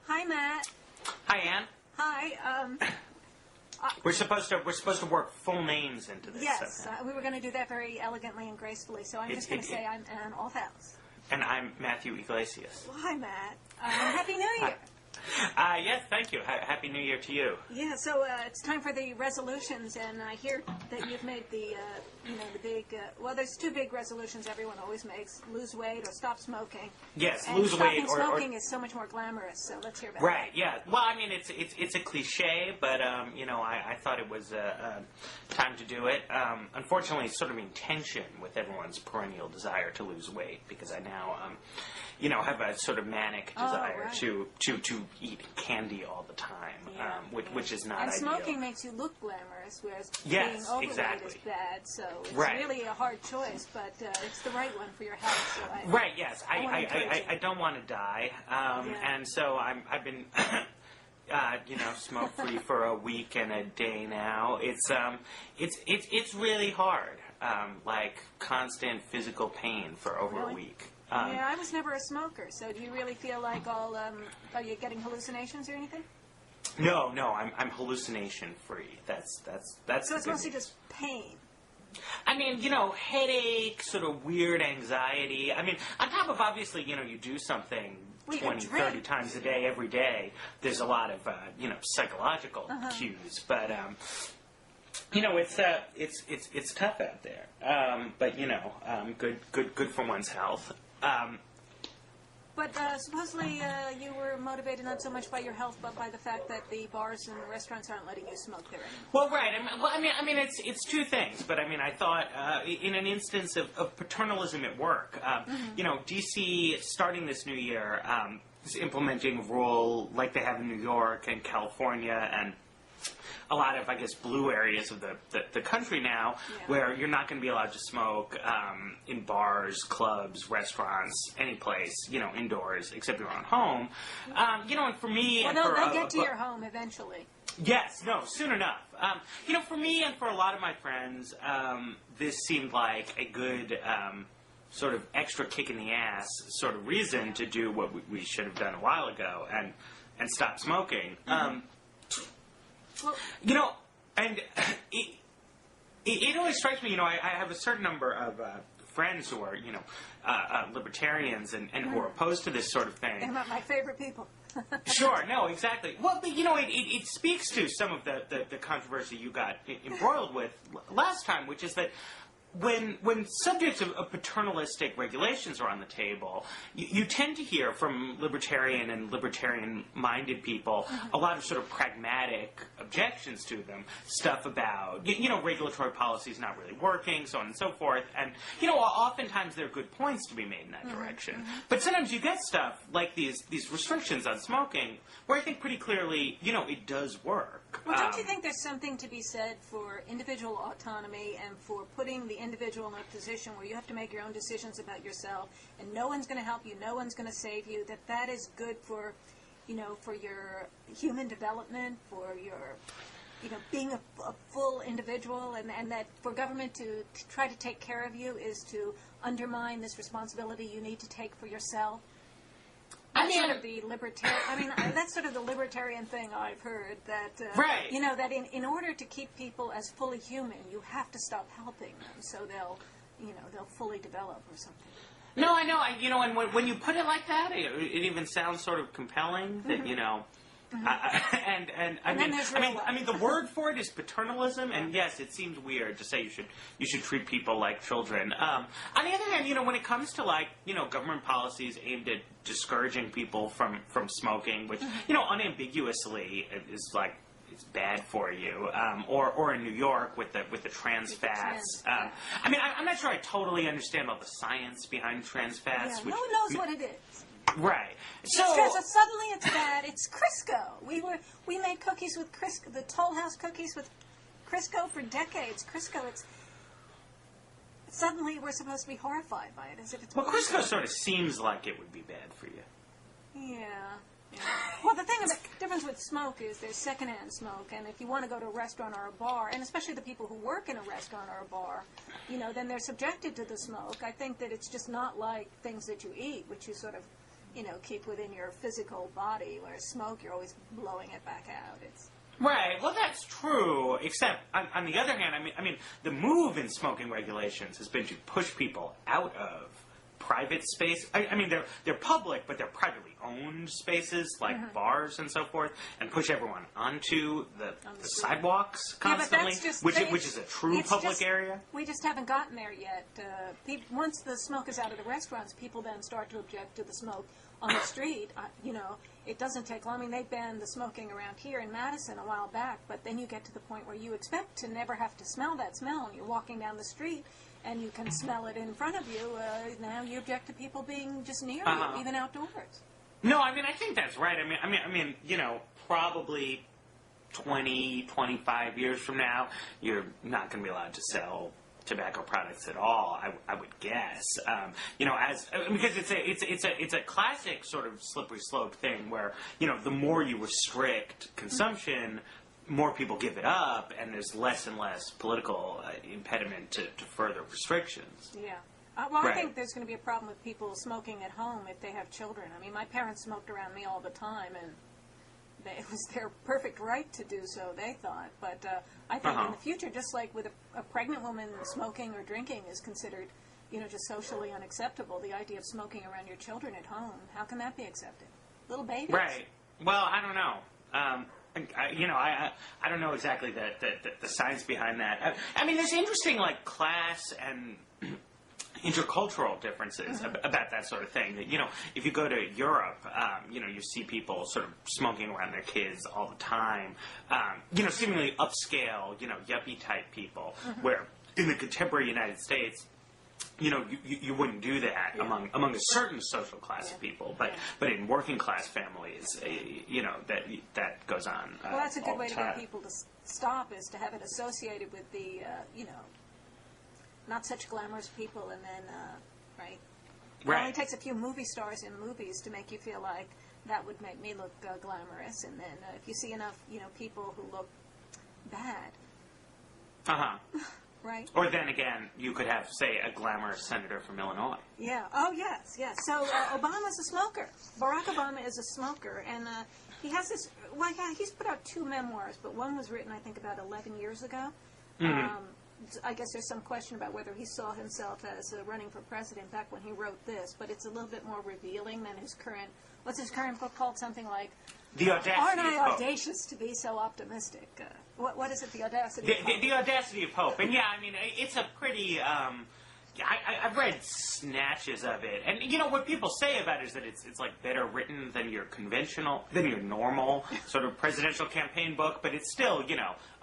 Hi, Matt. Hi, Ann. Hi. We're supposed to work full names into this. Yes, we were going to do that very elegantly and gracefully. So I'm just going to say I'm Ann Althouse. And I'm Matthew Yglesias. Well, hi, Matt. Happy New Year. Yes, thank you. Happy New Year to you. Yeah, so it's time for the resolutions, and I hear that you've made the big, well, there's two big resolutions everyone always makes: lose weight or stop smoking. Yes, and lose weight or smoking is so much more glamorous. So let's hear about right. Yeah. Well, I mean, it's a cliche, but I thought it was time to do it. Unfortunately, it's sort of in tension with everyone's perennial desire to lose weight, because I now have a sort of manic desire to eat candy all the time, which is not and ideal. Smoking makes you look glamorous, whereas being overweight is bad. So it's really a hard choice, but it's the right one for your health. So right. Yes. I don't want to die, and so I've been. Smoke free for a week and a day now. It's really hard, like constant physical pain for over a week. I was never a smoker, so do you really feel like are you getting hallucinations or anything? No, I'm hallucination free. That's So it's mostly just pain. I mean, headache, sort of weird anxiety. I mean, on top of obviously, you do something 20, 30 times a day, every day. There's a lot of, psychological cues, but it's tough out there. But good for one's health. But supposedly you were motivated not so much by your health, but by the fact that the bars and restaurants aren't letting you smoke there anymore. Well, right. I mean, it's two things. But I mean, I thought in an instance of paternalism at work, D.C. starting this new year is implementing a rule like they have in New York and California and a lot of, I guess, blue areas of the country now, where you're not going to be allowed to smoke in bars, clubs, restaurants, any place, indoors, except your own home. And for me... Well, no, they'll get to your home eventually. Yes, no, soon enough. For me and for a lot of my friends, this seemed like a good... sort of extra kick in the ass sort of reason to do what we should have done a while ago and stop smoking. Well, and it always strikes me, I have a certain number of friends who are, libertarians and who are opposed to this sort of thing. They're not my favorite people. Sure, no, exactly. Well, but, it speaks to some of the controversy you got embroiled with last time, which is that when subjects of paternalistic regulations are on the table, you tend to hear from libertarian and libertarian-minded people a lot of sort of pragmatic objections to them. Stuff about, regulatory policies not really working, so on and so forth. And, oftentimes there are good points to be made in that direction. But sometimes you get stuff like these restrictions on smoking where I think pretty clearly, it does work. Well, don't you think there's something to be said for individual autonomy and for putting the individual in a position where you have to make your own decisions about yourself and no one's going to help you, no one's going to save you, that is good for, for your human development, for your, being a full individual, and that for government to try to take care of you is to undermine this responsibility you need to take for yourself? That's sort of the libertarian. That's sort of the libertarian thing I've heard. That that in order to keep people as fully human, you have to stop helping them, so they'll fully develop or something. No, I know. And when you put it like that, it even sounds sort of compelling. That I mean, the word for it is paternalism, and yes, it seems weird to say you should treat people like children. On the other hand, when it comes to government policies aimed at discouraging people from smoking, which unambiguously is like it's bad for you, or in New York with the trans fats. I'm not sure I totally understand all the science behind trans fats. No one knows what it is. Right. So suddenly it's bad. It's Crisco. We made cookies with Crisco, the Toll House cookies with Crisco for decades. Crisco, suddenly we're supposed to be horrified by it, as if it's... Well, Crisco sort of seems like it would be bad for you. Yeah. Well, the difference with smoke is there's secondhand smoke, and if you want to go to a restaurant or a bar, and especially the people who work in a restaurant or a bar, then they're subjected to the smoke. I think that it's just not like things that you eat, which you sort of keep within your physical body, whereas smoke, you're always blowing it back out. It's Right. Well, that's true. Except, on the other hand, I mean, the move in smoking regulations has been to push people out of private space. I mean, they're public, but they're privately owned spaces like bars and so forth, and push everyone onto the sidewalks constantly, which is a true public area. We just haven't gotten there yet. Once the smoke is out of the restaurants, people then start to object to the smoke on the street. It doesn't take long. I mean, they banned the smoking around here in Madison a while back, but then you get to the point where you expect to never have to smell that smell, and you're walking down the street and you can smell it in front of you. Now you object to people being just near you, even outdoors. No, I mean, I think that's right. I mean, probably 20, 25 years from now, you're not going to be allowed to sell tobacco products at all. I would guess, because it's a classic sort of slippery slope thing where the more you restrict consumption, more people give it up, and there's less and less political impediment to further restrictions. Yeah. Well, I think there's going to be a problem with people smoking at home if they have children. I mean, my parents smoked around me all the time, and it was their perfect right to do so, they thought. But I think in the future, just like with a pregnant woman, smoking or drinking is considered, just socially unacceptable. The idea of smoking around your children at home, how can that be accepted? Little babies. Right. Well, I don't know. I don't know exactly the science behind that. I mean, there's interesting class and intercultural differences about that sort of thing. That if you go to Europe, you see people sort of smoking around their kids all the time. Seemingly upscale, yuppie type people. Where in the contemporary United States, you wouldn't do that among a certain social class of people, but in working class families, that goes on. Well, that's a good way to get people to stop, is to have it associated with the not such glamorous people, and then right. It only takes a few movie stars in movies to make you feel like that would make me look glamorous, and then if you see enough people who look bad. Right. Or then again, you could have, say, a glamorous senator from Illinois. Yeah. Oh, yes. So Obama's a smoker. Barack Obama is a smoker, and he has this. Well, yeah, he's put out 2 memoirs, but one was written, I think, about 11 years ago. I guess there's some question about whether he saw himself as running for president back when he wrote this, but it's a little bit more revealing than his current. What's his current book called? Something like The Audacity Aren't I of Hope. Audacious to be so optimistic? What is it? The Audacity of Hope. The Audacity of Hope. And yeah, I mean, it's a pretty. I've read snatches of it, and what people say about it is that it's like better written than your normal sort of presidential campaign book, but it's still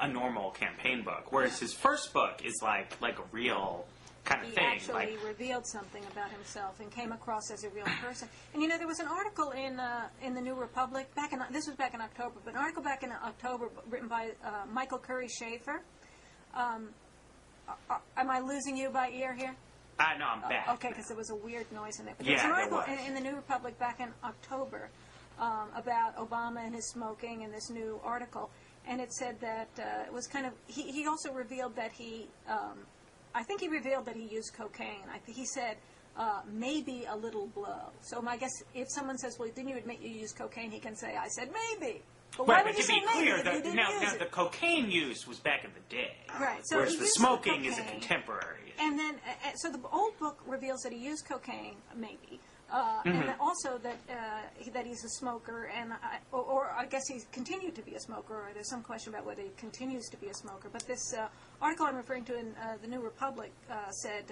a normal campaign book. Whereas his first book is like a real kind of he thing. He actually revealed something about himself and came across as a real person. And there was an article in the New Republic this was back in October, but an article back in October written by Michael Curry Schaefer. Am I losing you by ear here? No, I'm back. Okay, because there was a weird noise in there. But there was an article in the New Republic back in October about Obama and his smoking, and this new article. And it said that it was kind of... He also revealed that I think he revealed that he used cocaine. He said, maybe a little blow. So I guess if someone says, well, didn't you admit you used cocaine? He can say, I said maybe. But why would you say maybe if you didn't use it? The cocaine use was back in the day. Right. So whereas the smoking is a contemporary. And then, so the old book reveals that he used cocaine, maybe. And also that he's a smoker, and or I guess he's continued to be a smoker, or there's some question about whether he continues to be a smoker. But this article I'm referring to in the New Republic said,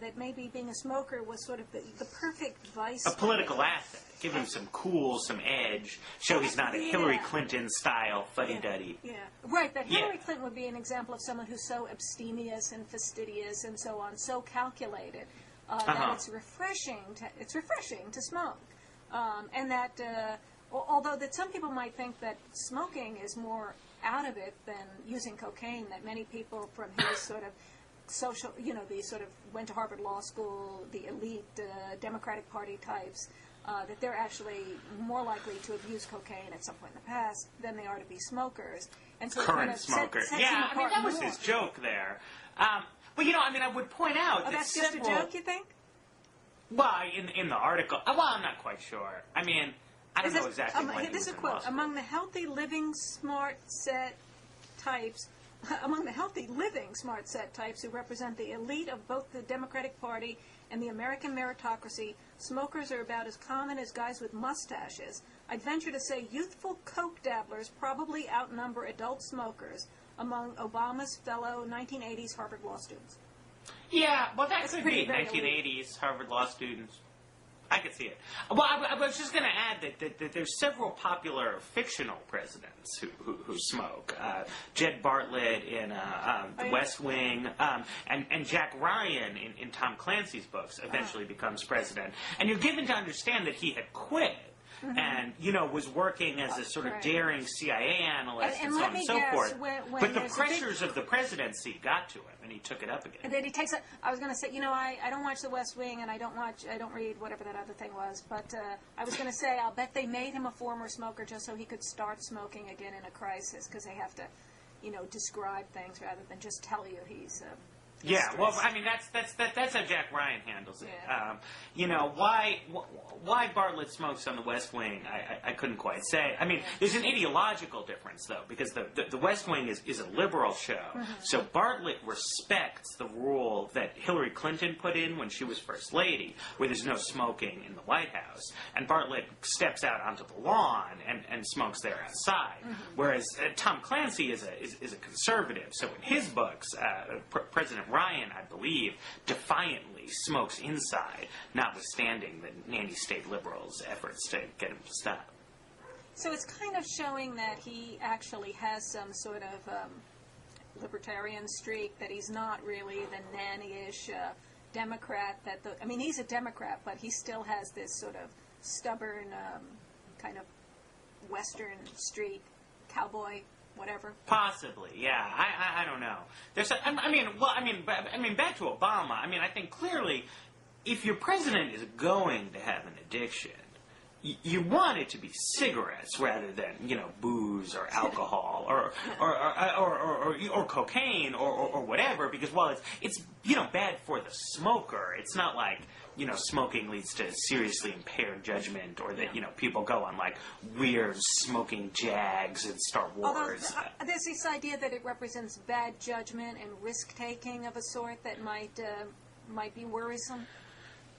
that maybe being a smoker was sort of the perfect vice. A political asset. Give him some cool, some edge. Show he's not a Hillary Clinton style fuddy-duddy. Yeah, right. That Hillary Clinton would be an example of someone who's so abstemious and fastidious and so on, so calculated. That it's refreshing to smoke, and that although that some people might think that smoking is more out of it than using cocaine, that many people from his sort of social, the sort of went to Harvard Law School, the elite Democratic Party types, that they're actually more likely to have used cocaine at some point in the past than they are to be smokers. And so current smokers. Yeah, I mean, that was his joke there. Well, I would point out that that's just a joke, you think? Well, in the article, well, I'm not quite sure. I mean, I don't know exactly when he this was is a in quote. law school. Among the healthy living smart set types, among the healthy living smart set types who represent the elite of both the Democratic Party and the American meritocracy, smokers are about as common as guys with mustaches. I'd venture to say youthful coke dabblers probably outnumber adult smokers among Obama's fellow 1980s Harvard Law students. Yeah, well, that It's could pretty be very 1980s Harvard Law students. I could see it. Well, I was just going to add that there's several popular fictional presidents who smoke. Jed Bartlett in The West Wing, and Jack Ryan in Tom Clancy's books eventually becomes president. And you're given to understand that he had quit. And, was working as a sort of daring CIA analyst and so on and so forth. But the pressures of the presidency got to him, and he took it up again. And then he takes it. I was going to say, I don't watch The West Wing, and I don't read whatever that other thing was. But I was going to say, I'll bet they made him a former smoker just so he could start smoking again in a crisis, because they have to, describe things rather than just tell you he's. Yeah, well, I mean that's how Jack Ryan handles it. Yeah. Why Bartlett smokes on The West Wing, I couldn't quite say. I mean, there's an ideological difference though, because the West Wing is a liberal show, so Bartlett respects the rule that Hillary Clinton put in when she was First Lady, where there's no smoking in the White House, and Bartlett steps out onto the lawn and smokes there outside, whereas Tom Clancy is a conservative. So in his books, President Ryan, I believe, defiantly smokes inside, notwithstanding the nanny-state liberals' efforts to get him to stop. So it's kind of showing that he actually has some sort of libertarian streak, that he's not really the nanny-ish Democrat. He's a Democrat, but he still has this sort of stubborn kind of Western streak, cowboy, whatever. Possibly, yeah. I don't know. Back to Obama. I think clearly, if your president is going to have an addiction, you want it to be cigarettes rather than booze or alcohol or cocaine or whatever, because it's bad for the smoker. It's not like smoking leads to seriously impaired judgment, or that people go on like weird smoking jags in Star Wars. Although there's this idea that it represents bad judgment and risk taking of a sort that might be worrisome.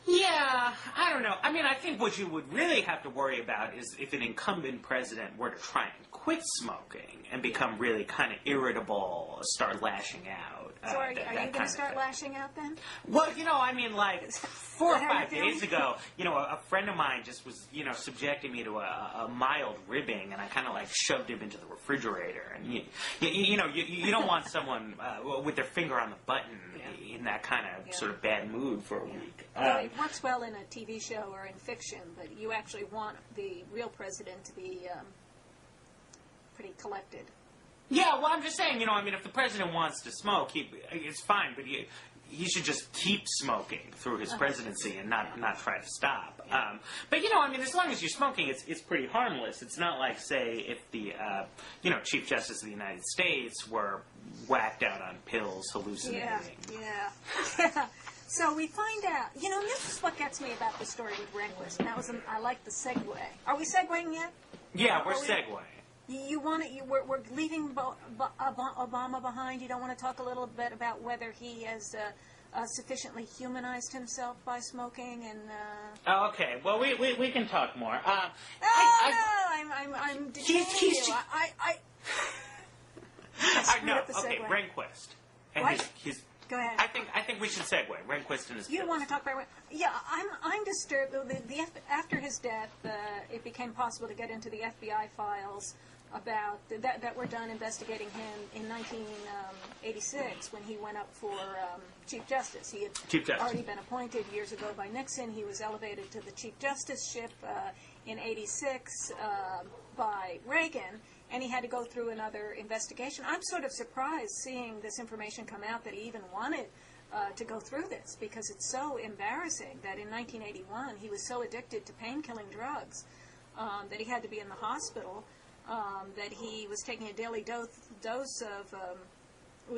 Yeah, I don't know. I think what you would really have to worry about is if an incumbent president were to try and quit smoking and become really kind of irritable, start lashing out. So are you going to start lashing out then? Well, 4 or 5 days ago, a friend of mine just was, subjecting me to a mild ribbing, and I kind of shoved him into the refrigerator. And you don't want someone with their finger on the button in that kind of sort of bad mood for a week. Well, it works well in a TV show or in fiction, but you actually want the real president to be pretty collected. Yeah, well, I'm just saying, if the president wants to smoke, it's fine, but he should just keep smoking through his presidency and not try to stop. But as long as you're smoking, it's pretty harmless. It's not like, say, if the Chief Justice of the United States were whacked out on pills, hallucinating. Yeah. So we find out, this is what gets me about the story with Rehnquist. And I like the segue. Are we segueing yet? Yeah, we're segueing. We're leaving Obama behind. You don't want to talk a little bit about whether he has sufficiently humanized himself by smoking and. Okay. Well, we can talk more. I'm detaining you. Okay, Rehnquist. And what? his Go ahead. I think we should segue. Rehnquist and his. You want to talk about? Yeah, I'm disturbed. After his death, it became possible to get into the FBI files about that were done investigating him in 1986 when he went up for Chief Justice. He had already been appointed years ago by Nixon. He was elevated to the Chief Justiceship in '86 by Reagan. And he had to go through another investigation. I'm sort of surprised seeing this information come out that he even wanted to go through this, because it's so embarrassing that in 1981 he was so addicted to pain-killing drugs that he had to be in the hospital, that he was taking a daily dose of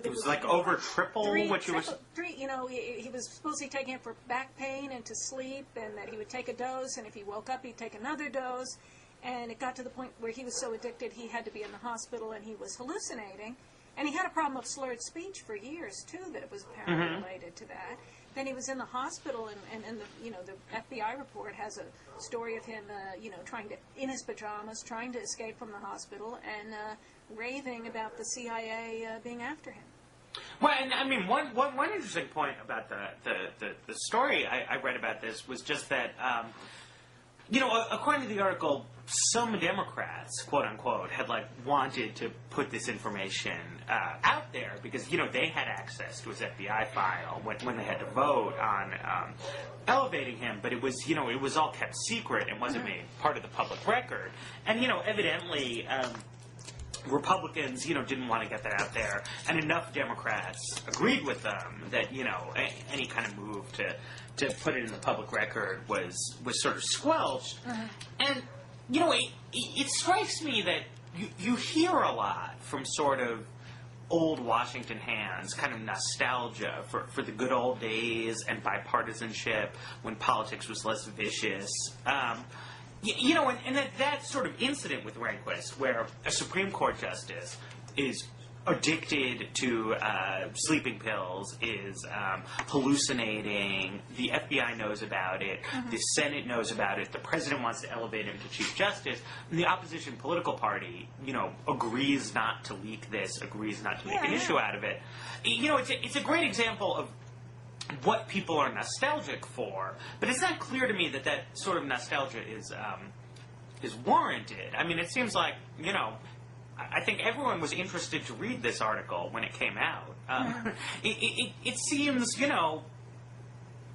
It was like over triple what you were... He was supposedly taking it for back pain and to sleep, and that he would take a dose, and if he woke up, he'd take another dose. And it got to the point where he was so addicted he had to be in the hospital, and he was hallucinating. And he had a problem with slurred speech for years, too, that it was apparently related to that. Then he was in the hospital, and the FBI report has a story of him, trying to, in his pajamas, trying to escape from the hospital, and raving about the CIA being after him. Well, and I mean, one interesting point about the story I read about this was just that, according to the article, some Democrats, quote unquote, had wanted to put this information out there because they had access to his FBI file when they had to vote on elevating him, but it was all kept secret and wasn't made part of the public record, and evidently. Republicans, didn't want to get that out there, and enough Democrats agreed with them that, any kind of move to put it in the public record was sort of squelched. And, it strikes me that you hear a lot from sort of old Washington hands, kind of nostalgia for the good old days and bipartisanship when politics was less vicious. And that sort of incident with Rehnquist, where a Supreme Court justice is addicted to sleeping pills, is hallucinating, the FBI knows about it, the Senate knows about it, the president wants to elevate him to Chief Justice, and the opposition political party, agrees not to leak this, agrees not to make an issue out of it. It's a great example of what people are nostalgic for, but it's not clear to me that sort of nostalgia is warranted. I mean, it seems like, I think everyone was interested to read this article when it came out. It seems,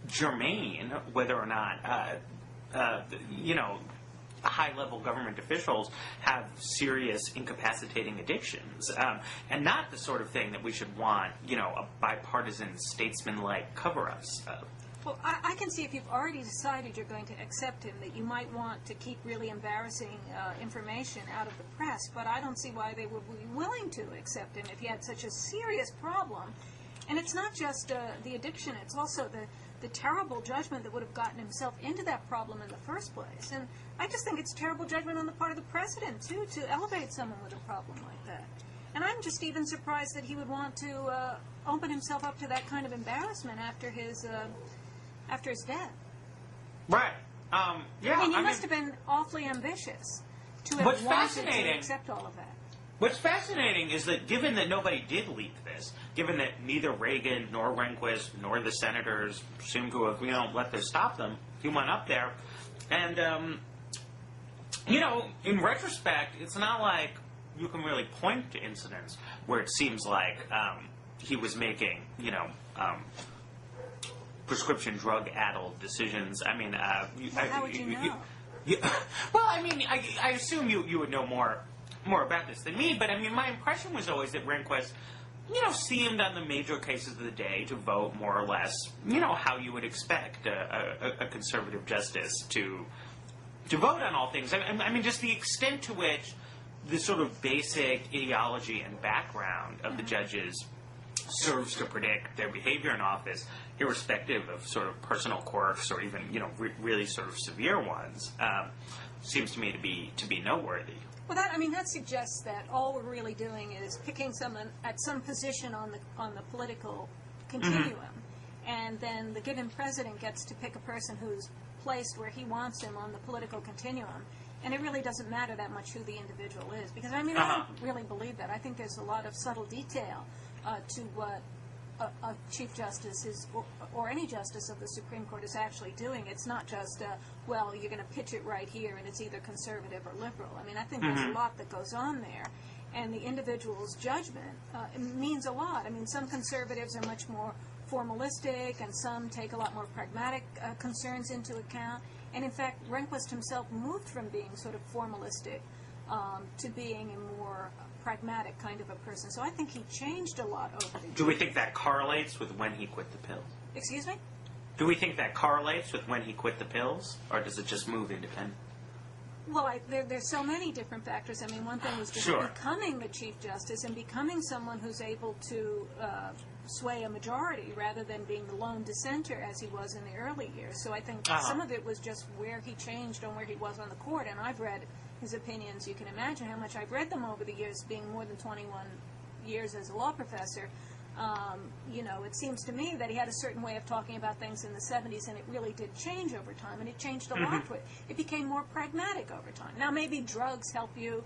germane whether or not, high-level government officials have serious incapacitating addictions, and not the sort of thing that we should want, a bipartisan, statesman-like cover-ups of. Well, I can see if you've already decided you're going to accept him, that you might want to keep really embarrassing information out of the press, but I don't see why they would be willing to accept him if he had such a serious problem. And it's not just the addiction, it's also the terrible judgment that would have gotten himself into that problem in the first place. And I just think it's terrible judgment on the part of the president, too, to elevate someone with a problem like that. And I'm just even surprised that he would want to open himself up to that kind of embarrassment after his death. Right. Yeah. I mean, he must have been awfully ambitious to have wanted to accept all of that. What's fascinating is that given that nobody did leak this, given that neither Reagan nor Rehnquist nor the senators seem to have, let this stop them, he went up there. And, in retrospect, it's not like you can really point to incidents where it seems like he was making, prescription drug-addled decisions. I mean, how would you know? Well, I mean, I assume you would know more about this than me, but I mean, my impression was always that Rehnquist, seemed on the major cases of the day to vote more or less, how you would expect a conservative justice to vote on all things. I mean, just the extent to which the sort of basic ideology and background of the judges serves to predict their behavior in office, irrespective of sort of personal quirks or even, really sort of severe ones, seems to me to be noteworthy. Well, that suggests that all we're really doing is picking someone at some position on the political continuum, and then the given president gets to pick a person who's placed where he wants him on the political continuum, and it really doesn't matter that much who the individual is, because I don't really believe that. I think there's a lot of subtle detail to what a Chief Justice is, or any Justice of the Supreme Court is actually doing. It's not just, you're going to pitch it right here and it's either conservative or liberal. I mean, I think there's a lot that goes on there. And the individual's judgment means a lot. I mean, some conservatives are much more formalistic, and some take a lot more pragmatic concerns into account. And in fact, Rehnquist himself moved from being sort of formalistic to being a more pragmatic kind of a person. So I think he changed a lot over the years. Do we think that correlates with when he quit the pills? Excuse me? Do we think that correlates with when he quit the pills, or does it just move independent? Well, there's so many different factors. I mean, one thing was just Sure. becoming the Chief Justice and becoming someone who's able to sway a majority rather than being the lone dissenter as he was in the early years. So I think some of it was just where he changed on where he was on the court. And I've read his opinions. You can imagine how much I've read them over the years, being more than 21 years as a law professor. You know, it seems to me that he had a certain way of talking about things in the 70s, and it really did change over time, and it changed a lot. It became more pragmatic over time. Now, maybe drugs help you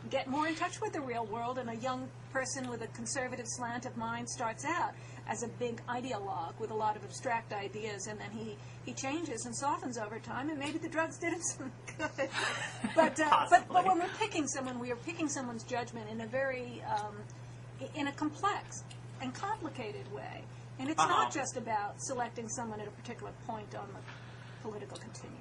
get more in touch with the real world, and a young person with a conservative slant of mind starts out as a big ideologue with a lot of abstract ideas, and then he changes and softens over time, and maybe the drugs did him some good. But when we're picking someone, we are picking someone's judgment in a very in a complex and complicated way. And it's not just about selecting someone at a particular point on the political continuum.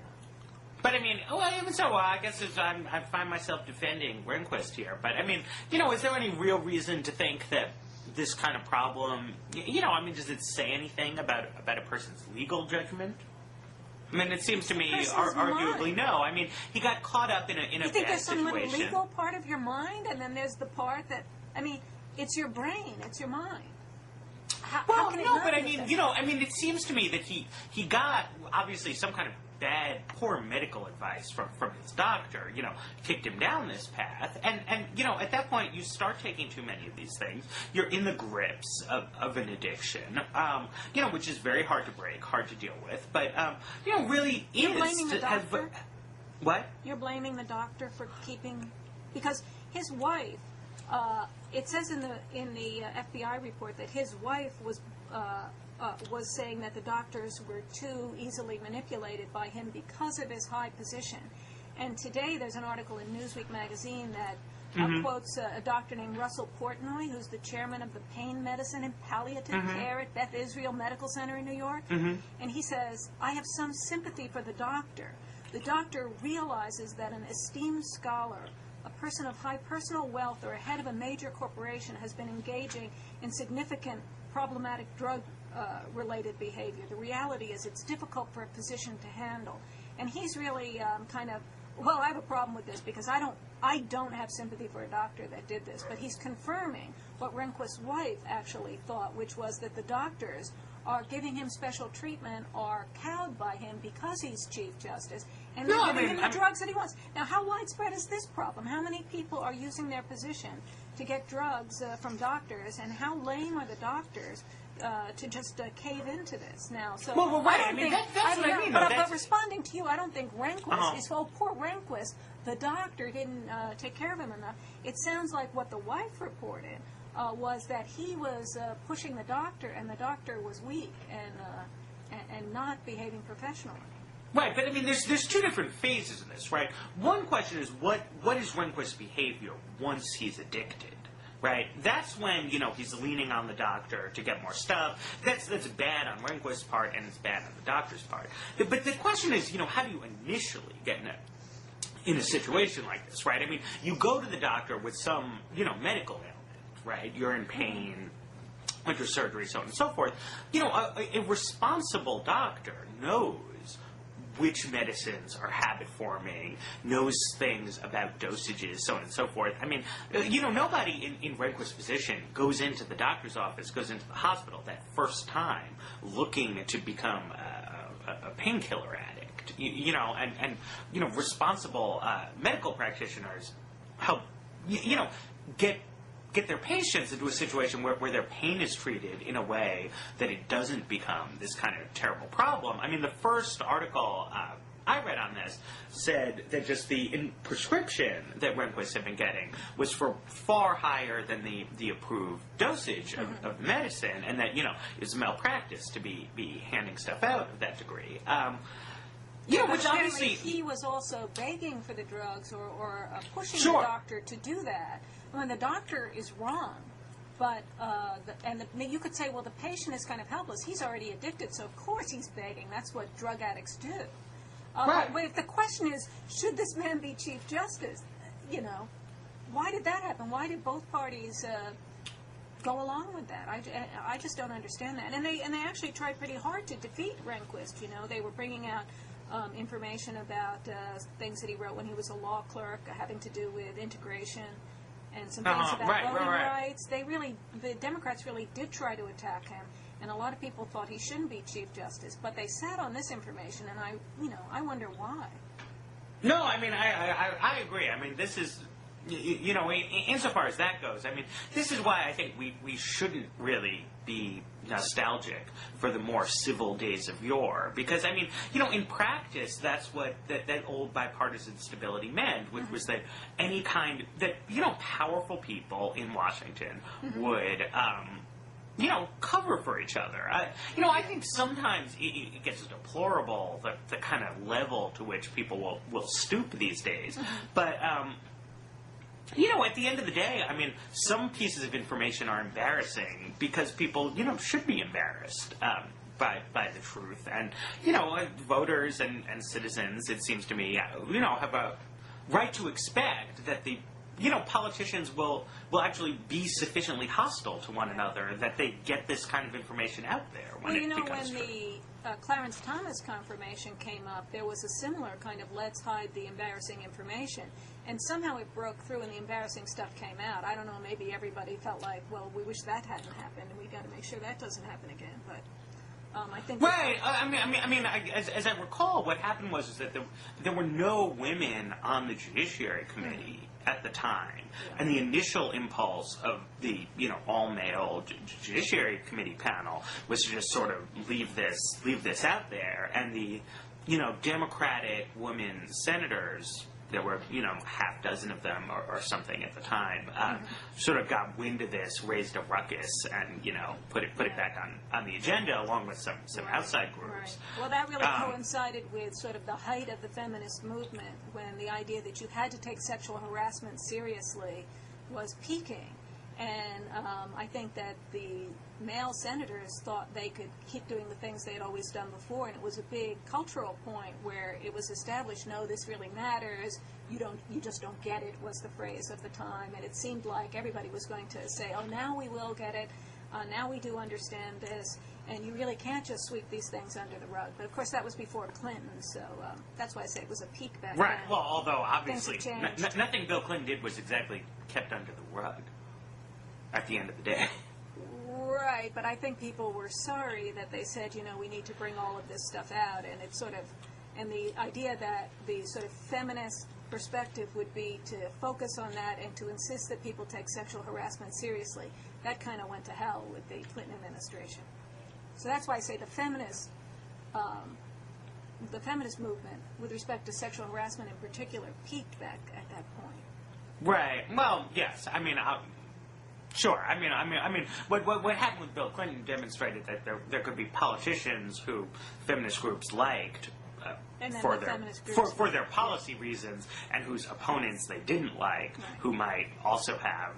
But I mean, well, even so, I guess I find myself defending Rehnquist here. But I mean, you know, is there any real reason to think that this kind of problem, you know, I mean, does it say anything about a person's legal judgment? I mean, it seems to me, arguably, no. I mean, he got caught up in a you think bad there's some little situation. legal part of your mind, and then there's the part that, I mean, it's your brain, it's your mind. How can it not but I be mean, that? you know, I mean, it seems to me that he got, obviously, some kind of bad, poor medical advice from his doctor, you know, kicked him down this path. And you know, at that point, you start taking too many of these things. You're in the grips of an addiction, you know, which is very hard to break, hard to deal with. But, you know, really You're is... blaming the doctor? What? You're blaming the doctor for keeping... Because his wife... it says in the FBI report that his wife was saying that the doctors were too easily manipulated by him because of his high position. And today there's an article in Newsweek magazine that quotes a doctor named Russell Portnoy, who's the chairman of the pain medicine and palliative care at Beth Israel Medical Center in New York. And he says, I have some sympathy for the doctor. The doctor realizes that an esteemed scholar, a person of high personal wealth, or a head of a major corporation has been engaging in significant problematic drug-related behavior. The reality is it's difficult for a physician to handle. And he's really kind of, well, I have a problem with this because I don't have sympathy for a doctor that did this. But he's confirming what Rehnquist's wife actually thought, which was that the doctors are giving him special treatment, are cowed by him because he's Chief Justice, and they're giving him the drugs that he wants. Now, how widespread is this problem? How many people are using their position to get drugs from doctors, and how lame are the doctors to just cave into this now? So well, right. I mean, that's what I mean. But responding to you, I don't think Rehnquist is, oh, poor Rehnquist, the doctor didn't take care of him enough. It sounds like what the wife reported was that he was pushing the doctor, and the doctor was weak and not behaving professionally. Right, but I mean, there's two different phases in this, right? One question is what is Rehnquist's behavior once he's addicted, right? That's when, you know, he's leaning on the doctor to get more stuff. That's bad on Rehnquist's part, and it's bad on the doctor's part. But the question is, you know, how do you initially get in a situation like this, right? I mean, you go to the doctor with some, you know, medical ailment, right? You're in pain, under surgery, so on and so forth. You know, a responsible doctor knows which medicines are habit-forming, knows things about dosages, so on and so forth. I mean, you know, nobody in Rehnquist's position goes into the doctor's office, goes into the hospital that first time looking to become a painkiller addict. You know, and you know, responsible medical practitioners help, you know, get their patients into a situation where their pain is treated in a way that it doesn't become this kind of terrible problem. I mean, the first article I read on this said that just the prescription that Rehnquist had been getting was for far higher than the approved dosage of medicine, and that, you know, it's malpractice to be handing stuff out of that degree. You know, which obviously he was also begging for the drugs or pushing Sure. the doctor to do that. When the doctor is wrong, but you could say, well, the patient is kind of helpless. He's already addicted, so of course he's begging. That's what drug addicts do. Right. But if the question is, should this man be Chief Justice? You know, why did that happen? Why did both parties go along with that? I just don't understand that. And they actually tried pretty hard to defeat Rehnquist. You know, they were bringing out information about things that he wrote when he was a law clerk having to do with integration and some things about voting rights. The Democrats really did try to attack him, and a lot of people thought he shouldn't be Chief Justice, but they sat on this information, and I wonder why. No, I mean, I agree. I mean, this is, insofar as that goes, I mean, this is why I think we shouldn't really be nostalgic for the more civil days of yore. Because, I mean, in practice, that's what that old bipartisan stability meant, which was that any kind, that, powerful people in Washington would, cover for each other. I think sometimes it gets deplorable, the kind of level to which people will stoop these days. But, at the end of the day, I mean, some pieces of information are embarrassing because people, should be embarrassed by the truth. And, voters and citizens, it seems to me, have a right to expect that the politicians will actually be sufficiently hostile to one another that they get this kind of information out there when it becomes true. When the Clarence Thomas confirmation came up, there was a similar kind of let's hide the embarrassing information. And somehow it broke through and the embarrassing stuff came out. I don't know, maybe everybody felt like, well, we wish that hadn't happened and we got to make sure that doesn't happen again. But I think... Right. As I recall, what happened was that there were no women on the Judiciary Committee at the time, and the initial impulse of the all-male Judiciary Committee panel was to just sort of leave this out there, and the Democratic women senators, there were half dozen of them or something at the time, sort of got wind of this, raised a ruckus, and put it back on the agenda along with some outside groups. Right. Well, that really coincided with sort of the height of the feminist movement, when the idea that you had to take sexual harassment seriously was peaking. And I think that the male senators thought they could keep doing the things they had always done before, and it was a big cultural point where it was established, no, this really matters, you just don't get it, was the phrase of the time, and it seemed like everybody was going to say, oh, now we will get it, now we do understand this, and you really can't just sweep these things under the rug. But of course that was before Clinton, so that's why I say it was a peak back then. Right, well, although obviously nothing Bill Clinton did was exactly kept under the rug at the end of the day. Right, but I think people were sorry that they said, we need to bring all of this stuff out, and it's sort of, and the idea that the sort of feminist perspective would be to focus on that and to insist that people take sexual harassment seriously, that kind of went to hell with the Clinton administration. So that's why I say the feminist movement, with respect to sexual harassment in particular, peaked back at that point. Right. Well, yes. I mean, sure. I mean, what happened with Bill Clinton demonstrated that there could be politicians who feminist groups liked for their policy reasons, and whose opponents they didn't like, who might also have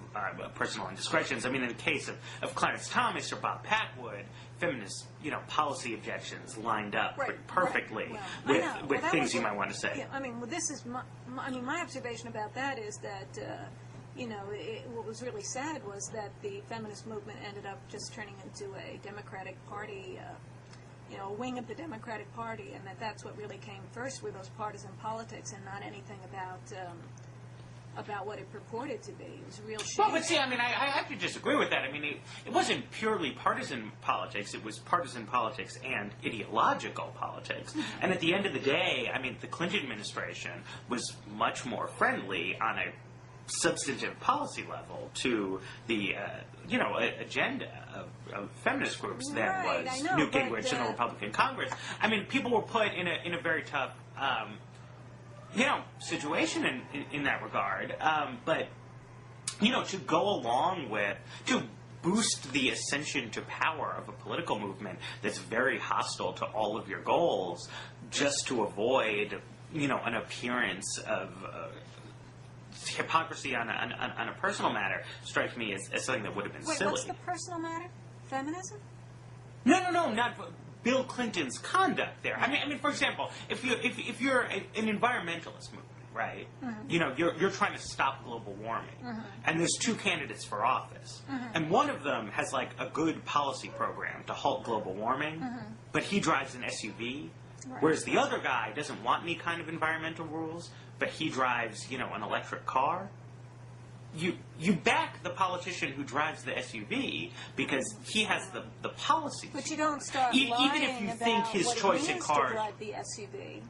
personal indiscretions. I mean, in the case of Clarence Thomas or Bob Packwood, feminist policy objections lined up pretty perfectly with things you might want to say. Yeah, I mean, well, this is my observation about that is that. What was really sad was that the feminist movement ended up just turning into a Democratic Party, a wing of the Democratic Party, and that's what really came first with those partisan politics, and not anything about what it purported to be. It was a real shame. Well, but see, I mean, I have to disagree with that. I mean, it wasn't purely partisan politics. It was partisan politics and ideological politics. And at the end of the day, I mean, the Clinton administration was much more friendly on a substantive policy level to the agenda of feminist groups than was Newt Gingrich in the Republican Congress. I mean, people were put in a very tough situation in that regard. But to go along with to boost the ascension to power of a political movement that's very hostile to all of your goals, just to avoid an appearance of hypocrisy on a personal matter, strikes me as something that would have been silly. What's the personal matter? Feminism? No, not Bill Clinton's conduct there. I mean, for example, if you're an environmentalist movement, right? You're trying to stop global warming, and there's two candidates for office, and one of them has like a good policy program to halt global warming, but he drives an SUV. Right. Whereas the other guy doesn't want any kind of environmental rules, but he drives, an electric car. You back the politician who drives the SUV because he has the policies. But you don't start Even lying if you about think his what choice it in means cars. to drive the SUV.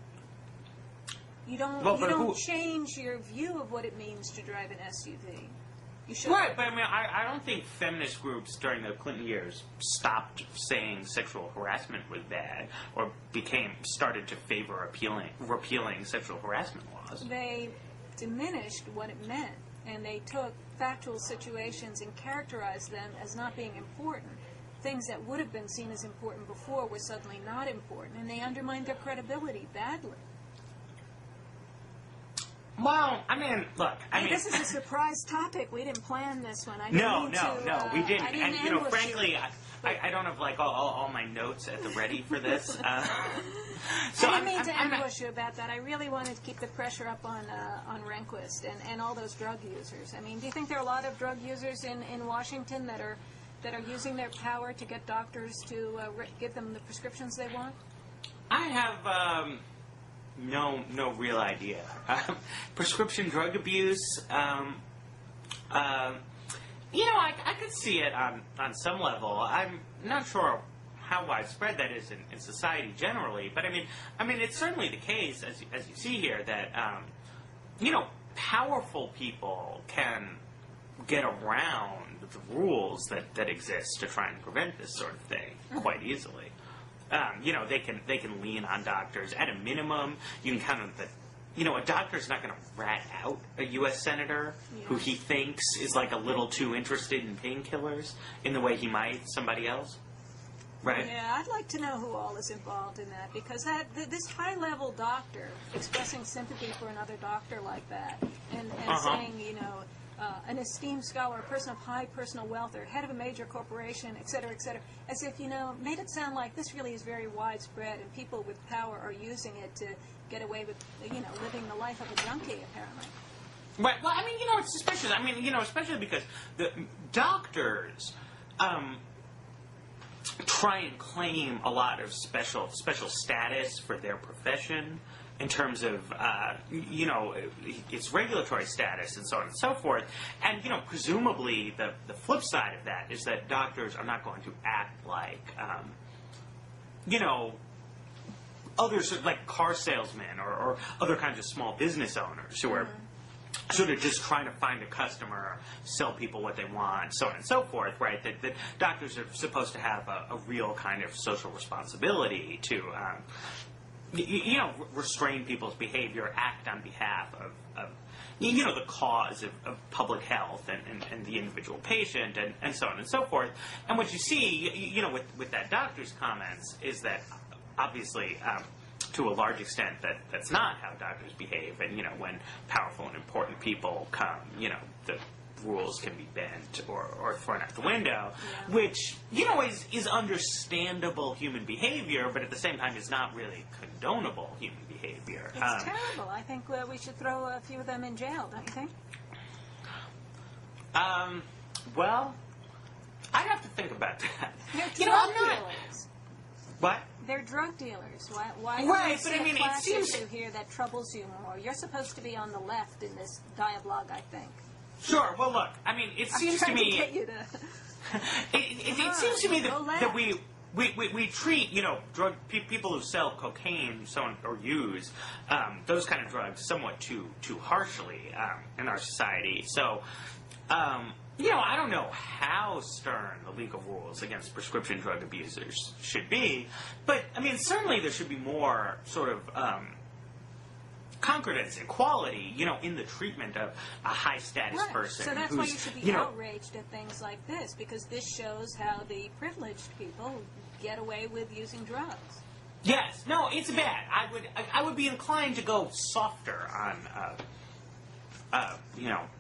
You don't. Well, you but don't change your view of what it means to drive an SUV. You should. Right, but I mean, I don't think feminist groups during the Clinton years stopped saying sexual harassment was bad or started to favor repealing sexual harassment laws. They diminished what it meant, and they took factual situations and characterized them as not being important. Things that would have been seen as important before were suddenly not important, and they undermined their credibility badly. Well, I mean, look, this is a surprise topic. We didn't plan this one. No, we didn't. I didn't And ambush frankly, you. I don't have all my notes at the ready for this. So I didn't mean to ambush you about that. I really wanted to keep the pressure up on Rehnquist and all those drug users. I mean, do you think there are a lot of drug users in Washington that are using their power to get doctors to give them the prescriptions they want? I have no real idea. Prescription drug abuse. I could see it on some level. I'm not sure how widespread that is in society generally, but I mean, it's certainly the case, as you see here, that powerful people can get around the rules that exist to try and prevent this sort of thing quite easily. They can lean on doctors. At a minimum, you can count on that. A doctor's not going to rat out a U.S. senator who he thinks is like a little too interested in painkillers in the way he might somebody else. Right? Yeah, I'd like to know who all is involved in that, because this high-level doctor expressing sympathy for another doctor like that and saying, an esteemed scholar, a person of high personal wealth, or head of a major corporation, et cetera, as if, made it sound like this really is very widespread and people with power are using it to get away with, living the life of a junkie, apparently. Right. Well, I mean, it's suspicious. I mean, especially because the doctors try and claim a lot of special status for their profession in terms of, its regulatory status and so on and so forth. And, presumably the flip side of that is that doctors are not going to act like, others, like car salesmen or other kinds of small business owners who are sort of just trying to find a customer, sell people what they want, so on and so forth, right? That doctors are supposed to have a real kind of social responsibility to, restrain people's behavior, act on behalf of the cause of public health and the individual patient and so on and so forth. And what you see, with that doctor's comments is that obviously, to a large extent, that's not how doctors behave. And, when powerful and important people come, the rules can be bent or thrown out the window, which, is understandable human behavior, but at the same time is not really condonable human behavior. It's terrible. I think we should throw a few of them in jail, don't you think? Well, I'd have to think about that. They're drug dealers. What? They're drug dealers. Why Right, do but I mean, a class it seems issue here that troubles you more? You're supposed to be on the left in this dialogue, I think. Sure. Well, look. I mean, it seems to me. Get you to... it seems to me that we treat people who sell cocaine or use those kind of drugs somewhat too harshly in our society. So. I don't know how stern the legal rules against prescription drug abusers should be, but, I mean, certainly there should be more sort of concordance and quality, in the treatment of a high-status person. So that's why you should be outraged at things like this, because this shows how the privileged people get away with using drugs. Yes. No, it's bad. I would be inclined to go softer on...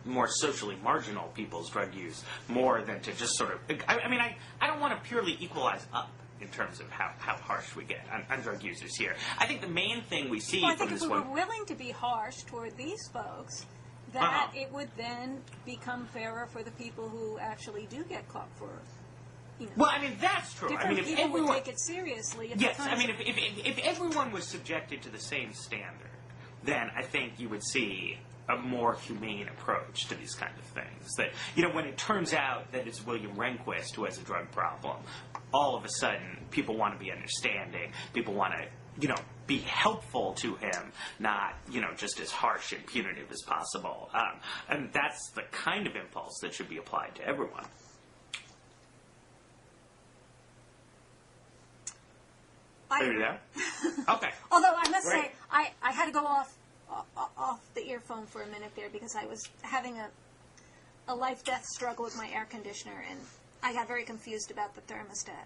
more socially marginal people's drug use, more than to just sort of... I don't want to purely equalize up in terms of how harsh we get on drug users here. I think the main thing we see I from think this if we one... were willing to be harsh toward these folks, that it would then become fairer for the people who actually do get caught for, you know, Well, I mean, that's true. different I mean, if people everyone... would take it seriously. Yes, I mean, if everyone was subjected to the same standard, then I think you would see a more humane approach to these kind of things. That, you know, when it turns out that it's William Rehnquist who has a drug problem, all of a sudden people want to be understanding, people want to, you know, be helpful to him, not, you know, just as harsh and punitive as possible. And that's the kind of impulse that should be applied to everyone. Are you there? Okay. Although I must Great. say, I had to go off the earphone for a minute there because I was having a life-death struggle with my air conditioner, and I got very confused about the thermostat.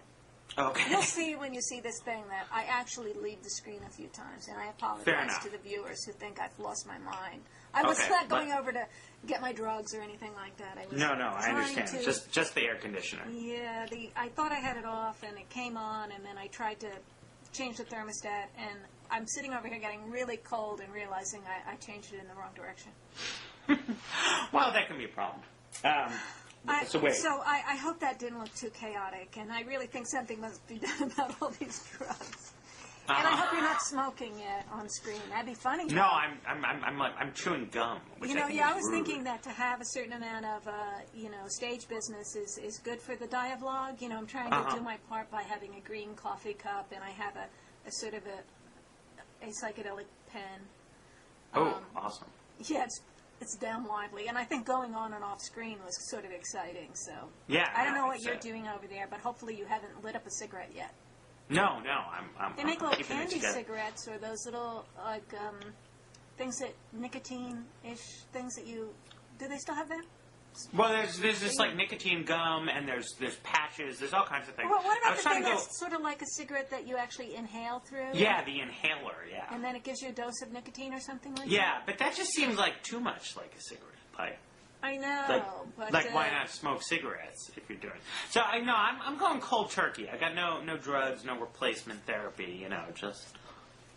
Okay. You'll see when you see this thing that I actually leave the screen a few times, and I Fair apologize enough. to the viewers who think I've lost my mind. I was Okay, not but- going over to get my drugs or anything like that. I was No, I trying understand. to- Just the air conditioner. Yeah, I thought I had it off, and it came on, and then I tried to change the thermostat, and I'm sitting over here getting really cold and realizing I changed it in the wrong direction. Well, that can be a problem. So wait. So I hope that didn't look too chaotic, and I really think something must be done about all these drugs. And I hope you're not smoking yet on screen. That'd be funny. No, I'm chewing gum. Which You know, I think yeah, is I was rude. thinking that to have a certain amount of, you know, stage business is good for the dialogue. You know, I'm trying to do my part by having a green coffee cup, and I have a sort of a psychedelic pen. Oh, awesome. Yeah, it's damn lively, and I think going on and off screen was sort of exciting. So Yeah. I don't no, know what it's, you're doing over there, but hopefully you haven't lit up a cigarette yet. No, They make I'm little keeping it candy together. cigarettes, or those little like things that nicotine-ish things that you. Do they still have them? Well, there's this like nicotine gum, and there's patches. There's all kinds of things. Well, what I about was the trying thing to go. that's sort of like a cigarette that you actually inhale through? Yeah, the inhaler. Yeah. And then it gives you a dose of nicotine or something like that? Yeah, but that just seems like too much like a cigarette pipe. I know, but... Like why not smoke cigarettes if you're doing it? So I know I'm going cold turkey. I got no drugs, no replacement therapy. You know, just.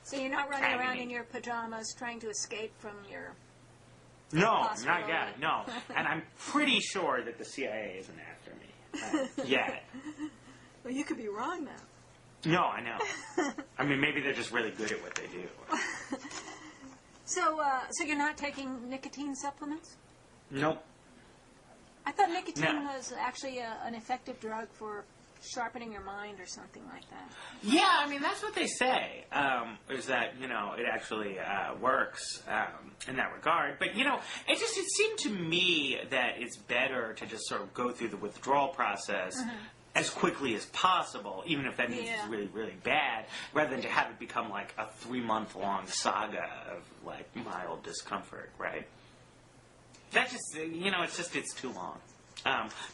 So you're not running around agony. in your pajamas trying to escape from your... No, hospital. not yet. No, and I'm pretty sure that the CIA isn't after me yet. Well, you could be wrong now. No, I know. I mean, maybe they're just really good at what they do. So you're not taking nicotine supplements? Nope. I thought nicotine No. was actually an effective drug for sharpening your mind or something like that. Yeah, I mean, that's what they say, is that, you know, it actually works in that regard. But, you know, it seemed to me that it's better to just sort of go through the withdrawal process as quickly as possible, even if that means it's really, really bad, rather than to have it become like a 3-month-long saga of, like, mild discomfort, right? That just, you know, it's too long.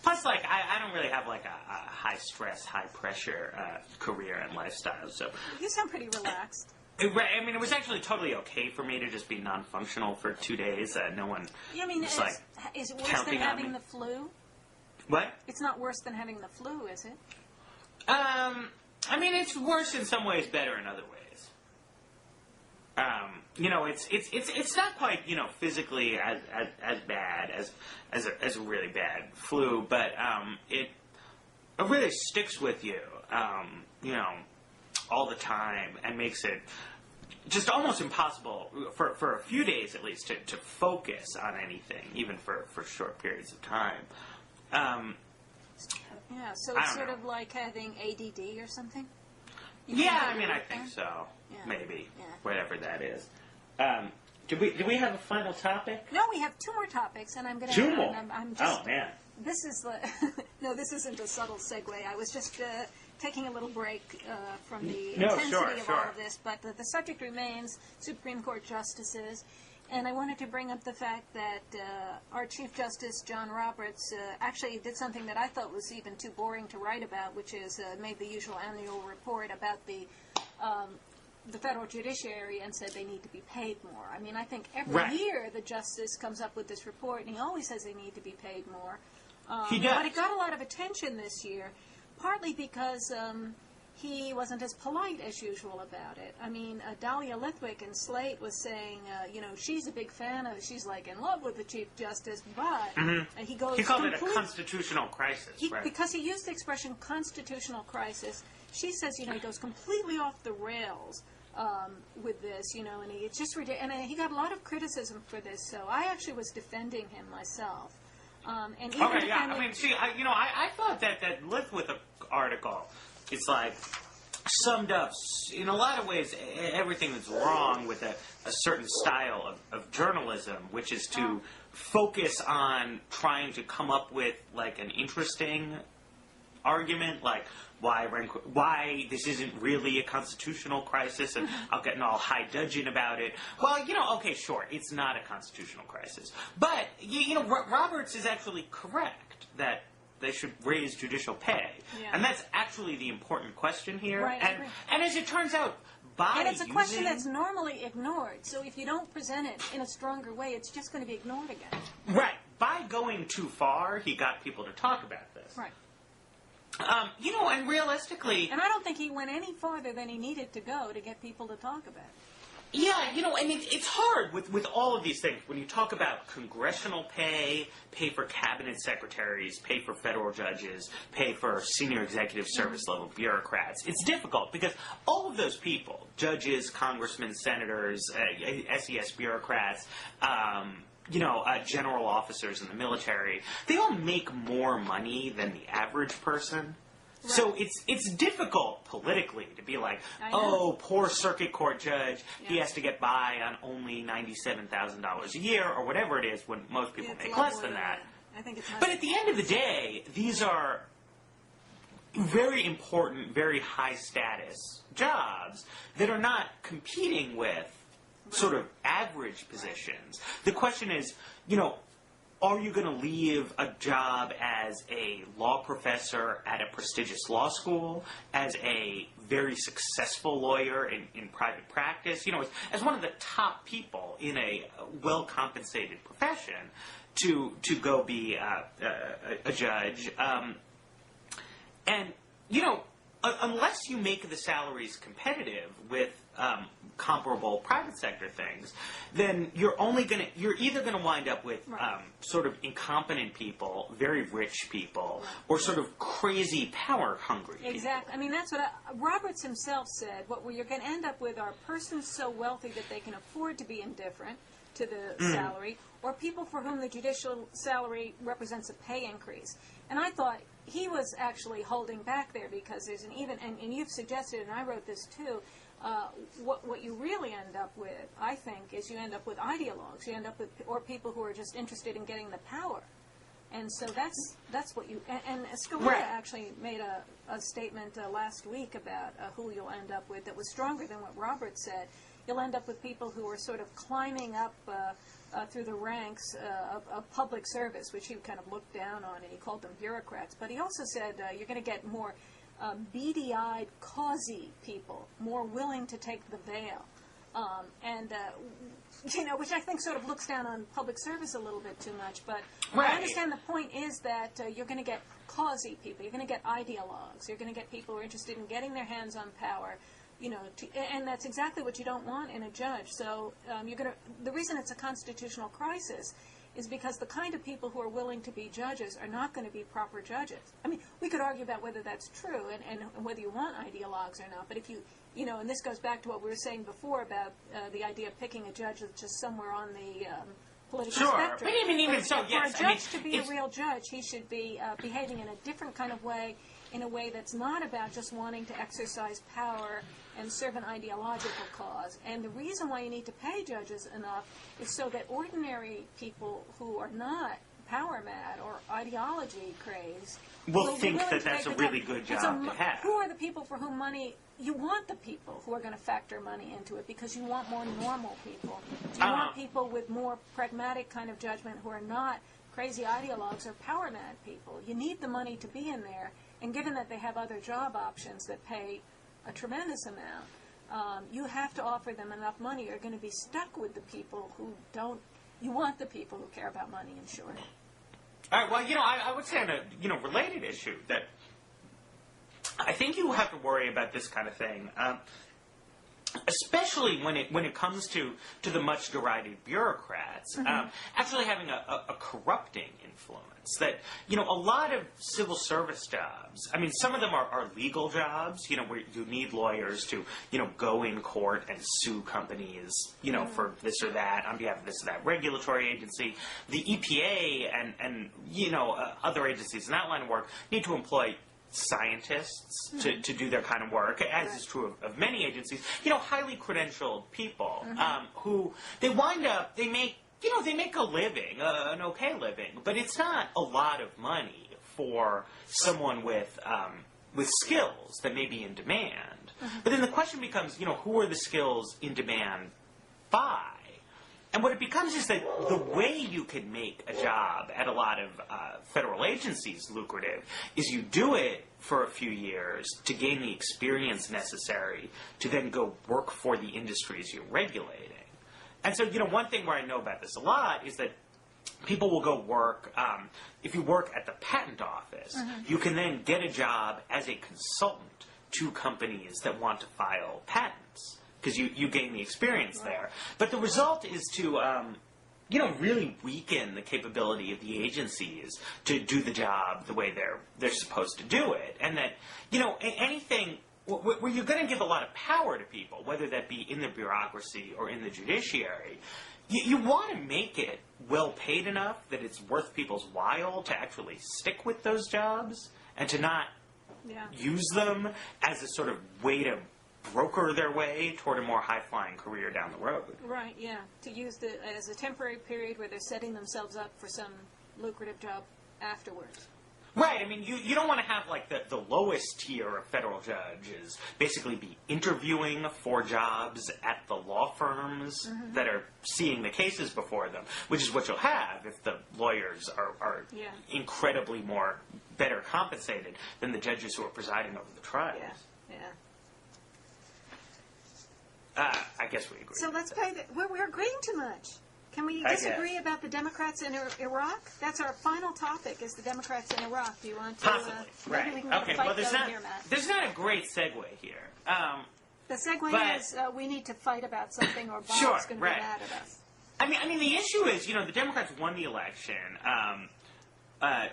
Plus, like, I don't really have, like, a high-stress, high-pressure career and lifestyle, so... You sound pretty relaxed. I mean, it was actually totally okay for me to just be non-functional for 2 days. No one I mean, was, like, is it worse counting than on having me. the flu? What? It's not worse than having the flu, is it? I mean, it's worse in some ways, better in other ways. You know, it's not quite, you know, physically as bad as a really bad flu, but it really sticks with you, you know, all the time and makes it just almost impossible for a few days at least to focus on anything, even for short periods of time. Yeah, so I it's don't sort know. of like having ADD or something? Yeah, I mean, I think so. Yeah. Maybe. Yeah. Whatever that is. Do we have a final topic? No, we have 2 more topics, and I'm going to... 2 more? I'm just, Oh, man. This is the... No, this isn't a subtle segue. I was just taking a little break from the intensity of all of this, but the subject remains Supreme Court justices, and I wanted to bring up the fact that our Chief Justice, John Roberts, actually did something that I thought was even too boring to write about, which is made the usual annual report about the federal judiciary and said they need to be paid more. I mean, I think every year the justice comes up with this report, and he always says they need to be paid more. He does. But it got a lot of attention this year, partly because he wasn't as polite as usual about it. I mean, Dahlia Lithwick in Slate was saying, she's a big fan of, she's like in love with the Chief Justice, but he goes... He called it a constitutional crisis, right? Because he used the expression constitutional crisis. She says, he goes completely off the rails with this, and it's just ridiculous. And he got a lot of criticism for this, so I actually was defending him myself. And even I mean, see, I thought that Lithwick article, it's like summed up in a lot of ways everything that's wrong with a certain style of journalism, which is to focus on trying to come up with like an interesting argument, like why this isn't really a constitutional crisis, and I'll get all high dudgeon about it. Well, okay, sure, it's not a constitutional crisis, but Roberts is actually correct that they should raise judicial pay, and that's actually the important question here. Right, and as it turns out, and it's a question that's normally ignored. So if you don't present it in a stronger way, it's just going to be ignored again. Right. By going too far, he got people to talk about this. Right. And realistically... And I don't think he went any farther than he needed to go to get people to talk about it. Yeah, and it's hard with all of these things. When you talk about congressional pay for cabinet secretaries, pay for federal judges, pay for senior executive service level bureaucrats, it's difficult because all of those people, judges, congressmen, senators, SES bureaucrats, general officers in the military, they all make more money than the average person. Right. So it's difficult politically to be like, oh, poor circuit court judge, he has to get by on only $97,000 a year or whatever it is when most people make less than that. I think it's but at the end of the day, these are very important, very high status jobs that are not competing with sort of average positions. The question is, are you going to leave a job as a law professor at a prestigious law school, as a very successful lawyer in private practice, as one of the top people in a well-compensated profession to go be a judge? Unless you make the salaries competitive with comparable private sector things, then you're either going to wind up with sort of incompetent people, very rich people, or sort of crazy power hungry people. Exactly. I mean, that's what Roberts himself said. What you're going to end up with are persons so wealthy that they can afford to be indifferent to the salary, or people for whom the judicial salary represents a pay increase. And I thought he was actually holding back there because there's and you've suggested, and I wrote this too, what you really end up with, I think, is you end up with ideologues. You end up with, or people who are just interested in getting the power. And so that's what you, and Scalia actually made a statement last week about who you'll end up with that was stronger than what Roberts said. You'll end up with people who are sort of climbing up through the ranks of public service, which he kind of looked down on, and he called them bureaucrats. But he also said you're going to get more beady-eyed, causey people, more willing to take the veil. Which I think sort of looks down on public service a little bit too much. But I understand the point is that you're going to get causey people. You're going to get ideologues. You're going to get people who are interested in getting their hands on power. And that's exactly what you don't want in a judge. So the reason it's a constitutional crisis is because the kind of people who are willing to be judges are not going to be proper judges. I mean, we could argue about whether that's true and whether you want ideologues or not. But if and this goes back to what we were saying before about the idea of picking a judge that's just somewhere on the political spectrum. But even so, yes. For a judge to be a real judge, he should be behaving in a different kind of way, in a way that's not about just wanting to exercise power and serve an ideological cause. And the reason why you need to pay judges enough is so that ordinary people who are not power mad or ideology crazed will think that that's a really good job to have. Who are the people for whom money... You want the people who are going to factor money into it because you want more normal people. You want people with more pragmatic kind of judgment who are not crazy ideologues or power mad people. You need the money to be in there, and given that they have other job options that pay a tremendous amount, you have to offer them enough money. You're going to be stuck with the people who don't... You want the people who care about money, in short. All right, well, I would say on a related issue that I think you have to worry about this kind of thing, especially when it comes to the much derided bureaucrats, actually having a corrupting influence. That, a lot of civil service jobs, I mean, some of them are legal jobs, where you need lawyers to, go in court and sue companies, for this or that, on behalf of this or that regulatory agency. The EPA and other agencies in that line of work need to employ scientists to do their kind of work, as is true of many agencies, highly credentialed people who they wind up, they make a living, an okay living, but it's not a lot of money for someone with skills that may be in demand. But then the question becomes, who are the skills in demand by? And what it becomes is that the way you can make a job at a lot of federal agencies lucrative is you do it for a few years to gain the experience necessary to then go work for the industries you're regulating. And so, one thing where I know about this a lot is that people will go work, if you work at the patent office, you can then get a job as a consultant to companies that want to file patents, because you gain the experience there. But the result is to, really weaken the capability of the agencies to do the job the way they're supposed to do it. And that, anything where you're going to give a lot of power to people, whether that be in the bureaucracy or in the judiciary, you want to make it well paid enough that it's worth people's while to actually stick with those jobs and to not use them as a sort of way to broker their way toward a more high-flying career down the road. Right, yeah. To use as a temporary period where they're setting themselves up for some lucrative job afterwards. Right. I mean, you don't want to have, like, the lowest tier of federal judges basically be interviewing for jobs at the law firms that are seeing the cases before them, which is what you'll have if the lawyers are incredibly better compensated than the judges who are presiding over the trials. Yeah. I guess we agree. So let's play we're agreeing too much. Can we disagree about the Democrats in Iraq? That's our final topic, is the Democrats in Iraq. Do you want to... Possibly, right. Maybe we can get a fight going here, Matt. There's not a great segue here. The segue is we need to fight about something or Bob's going to be mad at us. I mean, the issue is, the Democrats won the election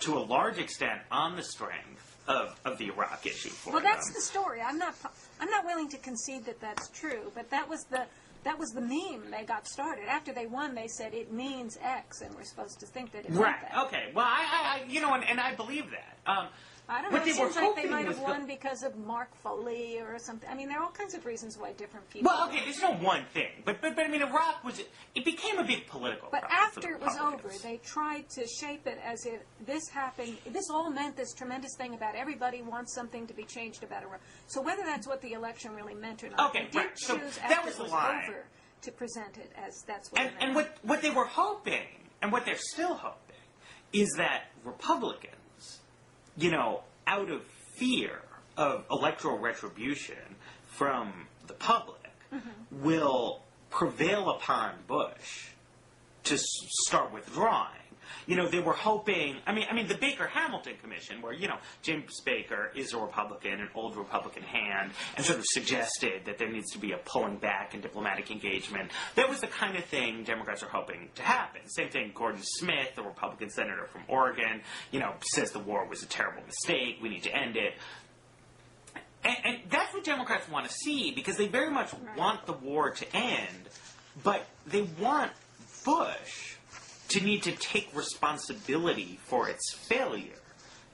to a large extent on the strength of the Iraq issue for them. That's the story. I'm not willing to concede that that's true, but that was the meme they got started. After they won, they said it means X, and we're supposed to think that it meant that. Okay. Well, and I believe that. I don't know. It seems like they might have won because of Mark Foley or something. I mean, there are all kinds of reasons why different people... Well, okay, there's no one thing. But I mean, Iraq it became a big political problem. But after it was over, they tried to shape it as if this happened, this all meant this tremendous thing about everybody wants something to be changed about Iraq. So whether that's what the election really meant or not, they did choose after it was over to present it as that's what it meant. And what they were hoping, and what they're still hoping, is that Republicans, out of fear of electoral retribution from the public, will prevail upon Bush to start withdrawing. They were hoping, I mean, the Baker-Hamilton Commission, where, James Baker is a Republican, an old Republican hand, and sort of suggested that there needs to be a pulling back in diplomatic engagement. That was the kind of thing Democrats are hoping to happen. Same thing, Gordon Smith, the Republican senator from Oregon, says the war was a terrible mistake, we need to end it. And that's what Democrats want to see, because they very much want the war to end, but they want Bush to need to take responsibility for its failure.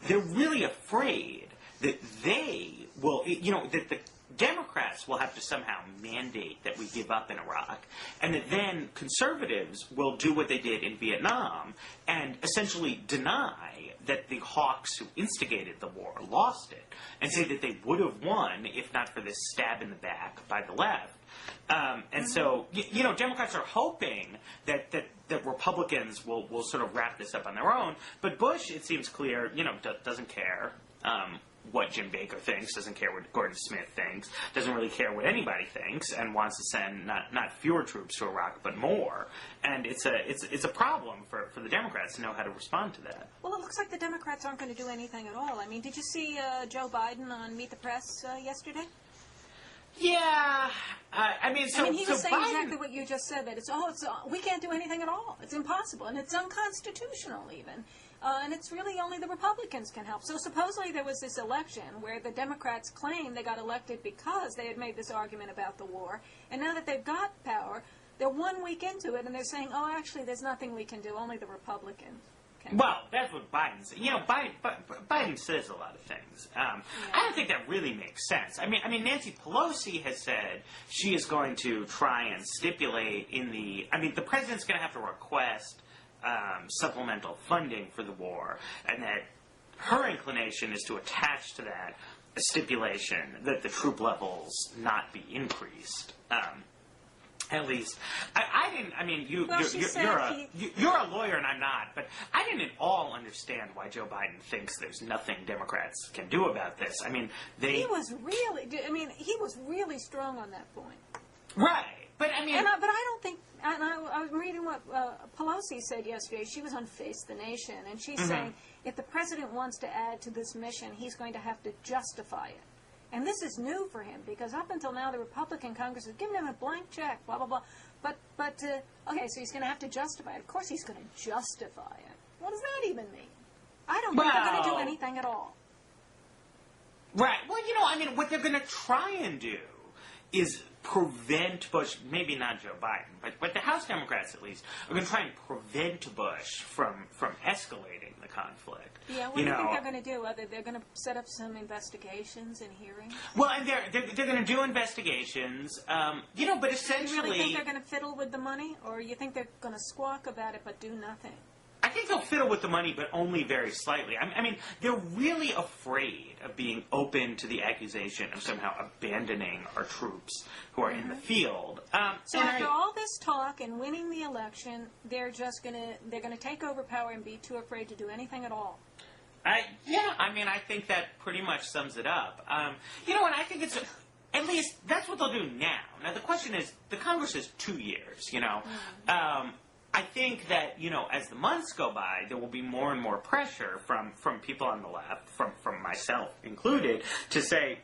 They're really afraid that they will, that the Democrats will have to somehow mandate that we give up in Iraq, and that then conservatives will do what they did in Vietnam and essentially deny that the hawks who instigated the war lost it, and say that they would have won if not for this stab in the back by the left. And so, Democrats are hoping that Republicans will sort of wrap this up on their own. But Bush, it seems clear, doesn't care what Jim Baker thinks, doesn't care what Gordon Smith thinks, doesn't really care what anybody thinks, and wants to send not fewer troops to Iraq, but more. And it's a problem for the Democrats to know how to respond to that. Well, it looks like the Democrats aren't going to do anything at all. I mean, did you see Joe Biden on Meet the Press yesterday? Yeah, he was saying Biden, exactly what you just said, that we can't do anything at all. It's impossible, and it's unconstitutional even. And it's really only the Republicans can help. So supposedly there was this election where the Democrats claimed they got elected because they had made this argument about the war. And now that they've got power, they're 1 week into it, and they're saying, oh, actually, there's nothing we can do. Only the Republicans can. Well, that's what Biden said. Biden says a lot of things. I don't think that really makes sense. I mean, Nancy Pelosi has said she is going to try and stipulate the president's going to have to request supplemental funding for the war, and that her inclination is to attach to that a stipulation that the troop levels not be increased. At least, I didn't. I mean, you're a lawyer and I'm not, but I didn't at all understand why Joe Biden thinks there's nothing Democrats can do about this. I mean, he was really strong on that point. Right, but I mean, but I don't think. And I was reading what Pelosi said yesterday. She was on Face the Nation, and she's saying if the president wants to add to this mission, he's going to have to justify it. And this is new for him, because up until now the Republican Congress has given him a blank check, blah, blah, blah. But okay, so he's going to have to justify it. Of course he's going to justify it. What does that even mean? I don't think they're going to do anything at all. Right. Well, what they're going to try and do is prevent Bush, maybe not Joe Biden, but the House Democrats at least, are going to try and prevent Bush from escalating the conflict. Yeah, what do you think they're going to do? They're going to set up some investigations and hearings? Well, and they're going to do investigations, but essentially... Do you really think they're going to fiddle with the money, or you think they're going to squawk about it but do nothing? I think they'll fiddle with the money, but only very slightly. I mean, they're really afraid of being open to the accusation of somehow abandoning our troops who are in the field. So after all this talk and winning the election, they're going to take over power and be too afraid to do anything at all. I think that pretty much sums it up. And I think it's... At least that's what they'll do now. Now, the question is, the Congress is 2 years, I think that, as the months go by, there will be more and more pressure from people on the left, from myself included, to say,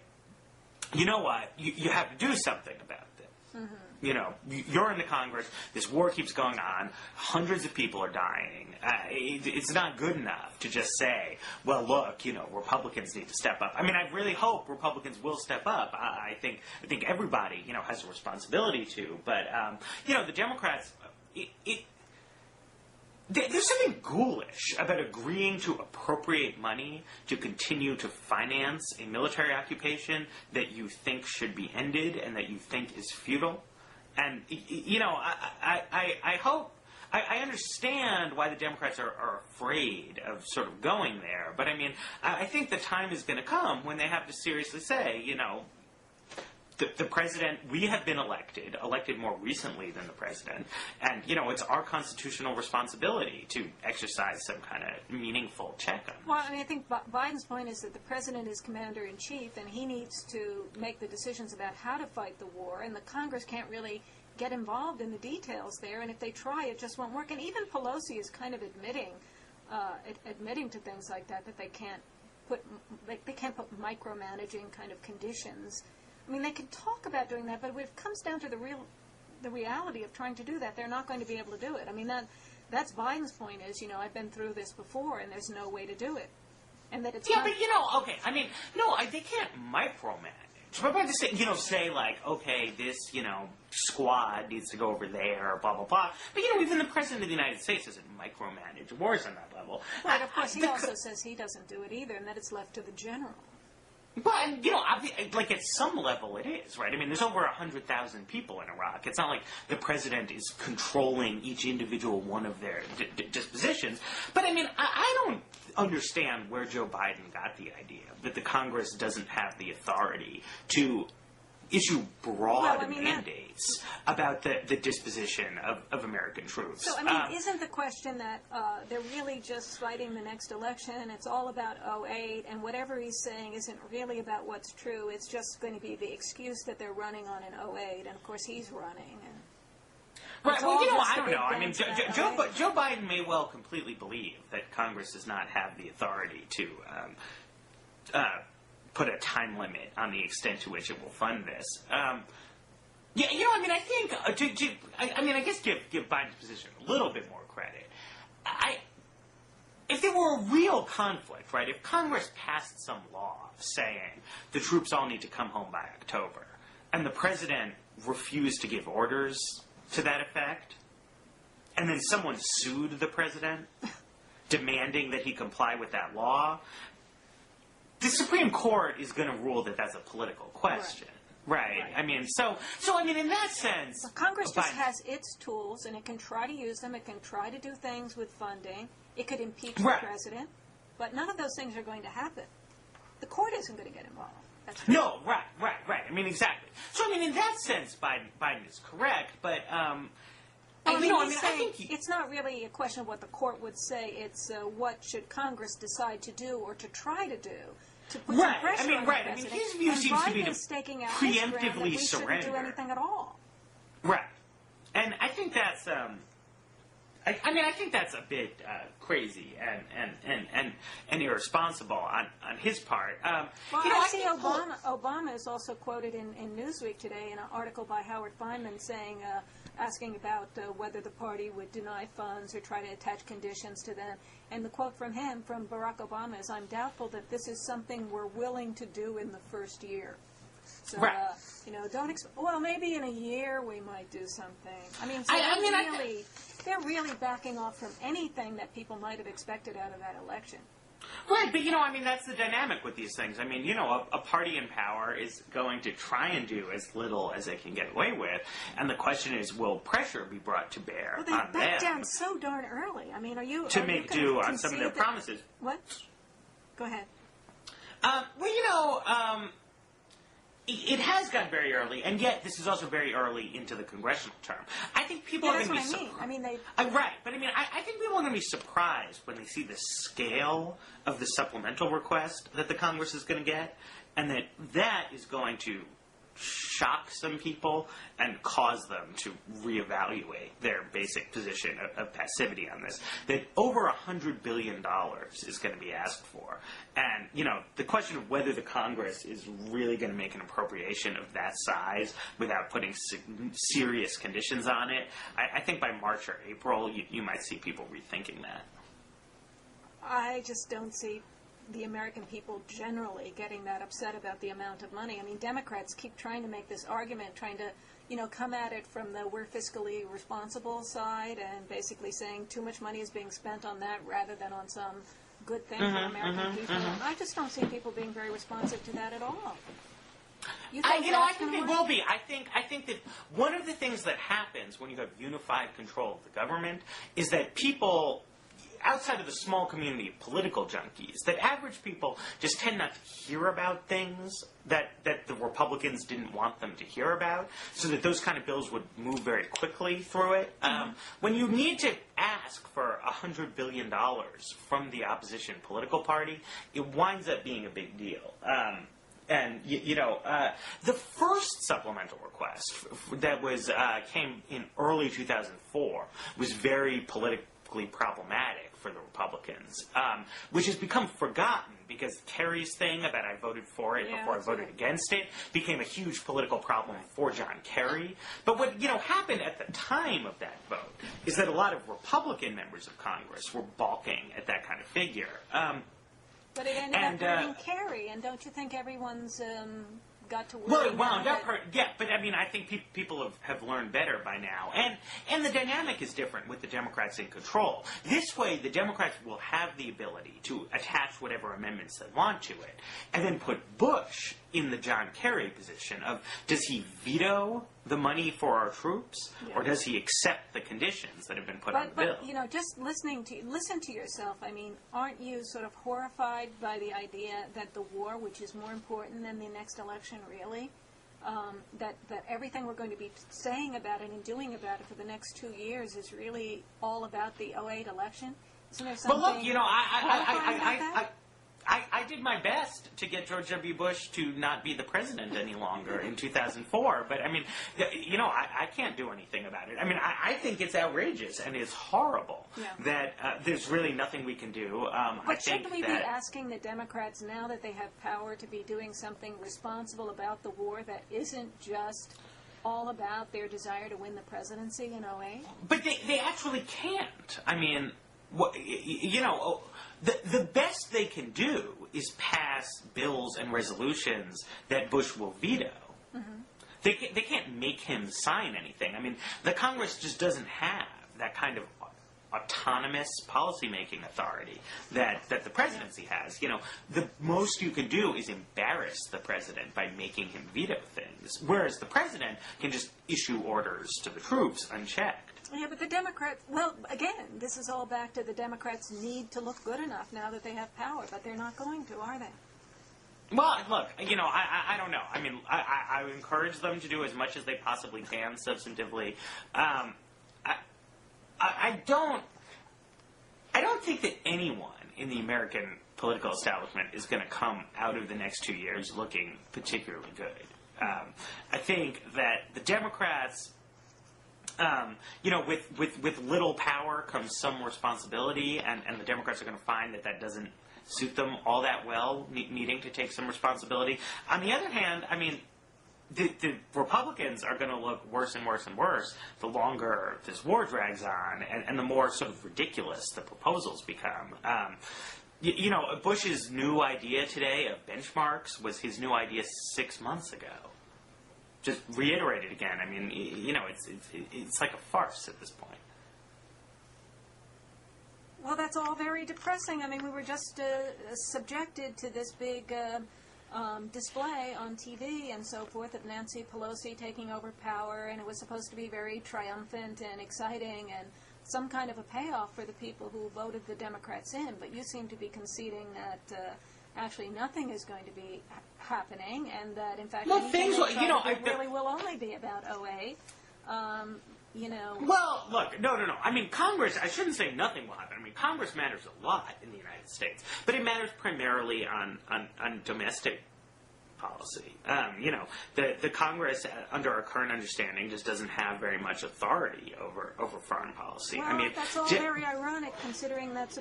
you know what, you have to do something about this. Mm-hmm. You're in the Congress, this war keeps going on, hundreds of people are dying. It's not good enough to just say, well, look, Republicans need to step up. I mean, I really hope Republicans will step up. I think everybody, has a responsibility to. But, the Democrats... There's something ghoulish about agreeing to appropriate money to continue to finance a military occupation that you think should be ended and that you think is futile. And, I hope... I understand why the Democrats are afraid of sort of going there. But, I think the time is going to come when they have to seriously say, the president, we have been elected more recently than the president, and, it's our constitutional responsibility to exercise some kind of meaningful check on it. Well, I think Biden's point is that the president is commander-in-chief, and he needs to make the decisions about how to fight the war, and the Congress can't really get involved in the details there, and if they try, it just won't work. And even Pelosi is kind of admitting to things like that they can't put micromanaging kind of conditions. I mean, they can talk about doing that, but when it comes down to the reality of trying to do that, they're not going to be able to do it. I mean, that's Biden's point is, I've been through this before, and there's no way to do it. And that it's but they can't micromanage. But by say like, okay, this, squad needs to go over there, blah, blah, blah. But, even the President of the United States doesn't micromanage wars on that level. Right, of course, he also says he doesn't do it either, and that it's left to the general. But, at some level it is, right? I mean, there's over 100,000 people in Iraq. It's not like the president is controlling each individual one of their dispositions. But, I don't understand where Joe Biden got the idea that the Congress doesn't have the authority to issue broad Well, I mean, mandates about the disposition of American troops. So, I mean, isn't the question that they're really just fighting the next election, and it's all about '08, and whatever he's saying isn't really about what's true, it's just going to be the excuse that they're running on in '08, and of course he's running. And right, well, I don't know. I mean, things Joe Biden may well completely believe that Congress does not have the authority to put a time limit on the extent to which it will fund this. Yeah, I mean, I think I guess give Biden's position a little bit more credit. If there were a real conflict, right? If Congress passed some law saying the troops all need to come home by October, and the president refused to give orders to that effect, and then someone sued the president, demanding that he comply with that law, the Supreme Court is going to rule that that's a political question. Right. I mean, so I mean, in that sense, well, Congress just has its tools, and it can try to use them. It can try to do things with funding. It could impeach the president, but none of those things are going to happen. The court isn't going to get involved. No, right. I mean, exactly. So, I mean, in that sense, Biden is correct, but I think it's not really a question of what the court would say. It's what should Congress decide to do or to try to do to put some pressure on the president. I mean, his view seems to be to preemptively surrender. surrender. Shouldn't do anything at all. Right, and I think that's. I think that's a bit crazy and irresponsible on his part. Well, I see Obama is also quoted in Newsweek today in an article by Howard Fineman saying, asking about whether the party would deny funds or try to attach conditions to them. And the quote from him, from Barack Obama, is, "I'm doubtful that this is something we're willing to do in the first year." So, well, maybe in a year we might do something. I mean, they're really backing off from anything that people might have expected out of that election. Right, but I mean, that's the dynamic with these things. I mean, a party in power is going to try and do as little as they can get away with, and the question is, will pressure be brought to bear on them? Well, they backed down so darn early. I mean, to make do on some of their promises? What? Go ahead. It has gone very early, and yet this is also very early into the congressional term. I think people are going to be surprised. I mean, right, but I mean, I think people are going to be surprised when they see the scale of the supplemental request that the Congress is going to get, and that is going to shock some people and cause them to reevaluate their basic position of passivity on this. That over $100 billion is going to be asked for. And, the question of whether the Congress is really going to make an appropriation of that size without putting serious conditions on it, I think by March or April, you might see people rethinking that. I just don't see the American people generally getting that upset about the amount of money. I mean, Democrats keep trying to make this argument, trying to, come at it from the we're fiscally responsible side and basically saying too much money is being spent on that rather than on some good thing for American people. I just don't see people being very responsive to that at all. I think they will be. I think that one of the things that happens when you have unified control of the government is that people, outside of the small community of political junkies, that average people just tend not to hear about things that the Republicans didn't want them to hear about, so that those kind of bills would move very quickly through it. When you need to ask for $100 billion from the opposition political party, it winds up being a big deal. And the first supplemental request that came in early 2004 was very politically problematic for the Republicans, which has become forgotten because Kerry's thing about I voted for it before I voted against it became a huge political problem for John Kerry. But what happened at the time of that vote is that a lot of Republican members of Congress were balking at that kind of figure. But it ended up hurting Kerry, and don't you think everyone's got to worry? Well, it wound up hurt. Yeah, but I mean, I think people have learned better by now, and the dynamic is different with the Democrats in control. This way, the Democrats will have the ability to attach whatever amendments they want to it, and then put Bush in the John Kerry position of, does he veto the money for our troops, or does he accept the conditions that have been put on the bill? But just listen to yourself. I mean, aren't you sort of horrified by the idea that the war, which is more important than the next election, really, that everything we're going to be saying about it and doing about it for the next 2 years is really all about the '08 election? Isn't there something? But look, I I did my best to get George W. Bush to not be the president any longer in 2004. But, I mean, I can't do anything about it. I mean, I think it's outrageous and it's horrible that there's really nothing we can do. But shouldn't we be asking the Democrats, now that they have power, to be doing something responsible about the war that isn't just all about their desire to win the presidency in '08? But they actually can't. I mean, the best they can do is pass bills and resolutions that Bush will veto. Mm-hmm. They can't make him sign anything. I mean, the Congress just doesn't have that kind of autonomous policymaking authority that the presidency has. The most you can do is embarrass the president by making him veto things, whereas the president can just issue orders to the troops unchecked. Yeah, but the Democrats, well, again, this is all back to the Democrats need to look good enough now that they have power, but they're not going to, are they? Well, look, I don't know. I mean, I encourage them to do as much as they possibly can substantively. I don't think that anyone in the American political establishment is going to come out of the next 2 years looking particularly good. I think that the Democrats, with little power comes some responsibility, and the Democrats are going to find that doesn't suit them all that well, needing to take some responsibility. On the other hand, I mean, the Republicans are going to look worse and worse and worse the longer this war drags on, and the more sort of ridiculous the proposals become. Bush's new idea today of benchmarks was his new idea 6 months ago. Just reiterate it again. I mean, it's like a farce at this point. Well, that's all very depressing. I mean, we were just subjected to this big display on TV and so forth of Nancy Pelosi taking over power, and it was supposed to be very triumphant and exciting and some kind of a payoff for the people who voted the Democrats in. But you seem to be conceding that actually nothing is going to be happening, and that in fact anything really will only be about '08. Well, look, no. I mean, Congress, I shouldn't say nothing will happen. I mean, Congress matters a lot in the United States, but it matters primarily on domestic policy. The Congress, under our current understanding, just doesn't have very much authority over foreign policy. Well, I mean, that's all very ironic, considering that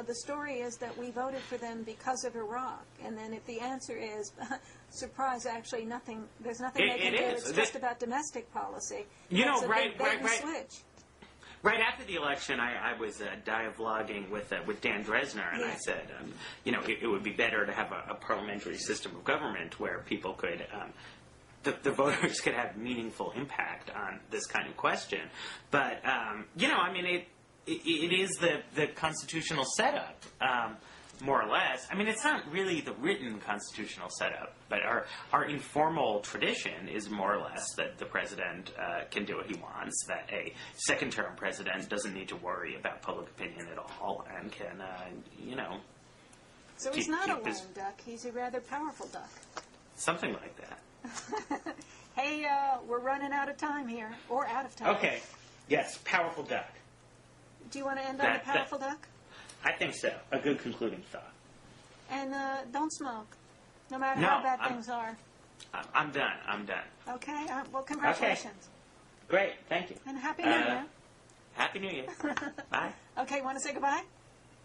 the story is that we voted for them because of Iraq, and then if the answer is, surprise, actually nothing, there's nothing they can do, it's just about domestic policy. Right. Switch. Right after the election, I was dialoguing with Dan Dresner, and I said, it would be better to have a parliamentary system of government where people could, the voters could have meaningful impact on this kind of question. But, I mean, it is the constitutional setup, more or less. I mean, it's not really the written constitutional setup, but our informal tradition is more or less that the president can do what he wants, that a second-term president doesn't need to worry about public opinion at all, and can, So he's not a lame duck, he's a rather powerful duck. Something like that. Hey, we're running out of time here, or out of time. Okay, yes, powerful duck. Do you want to end on a powerful duck? I think so. A good concluding thought. And don't smoke, no matter how bad things are. I'm done. Okay. Well, congratulations. Okay. Great. Thank you. And Happy New Year. Happy New Year. Bye. Okay. Want to say goodbye?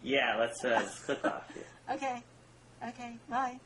Yeah. Let's click off here. Okay. Bye.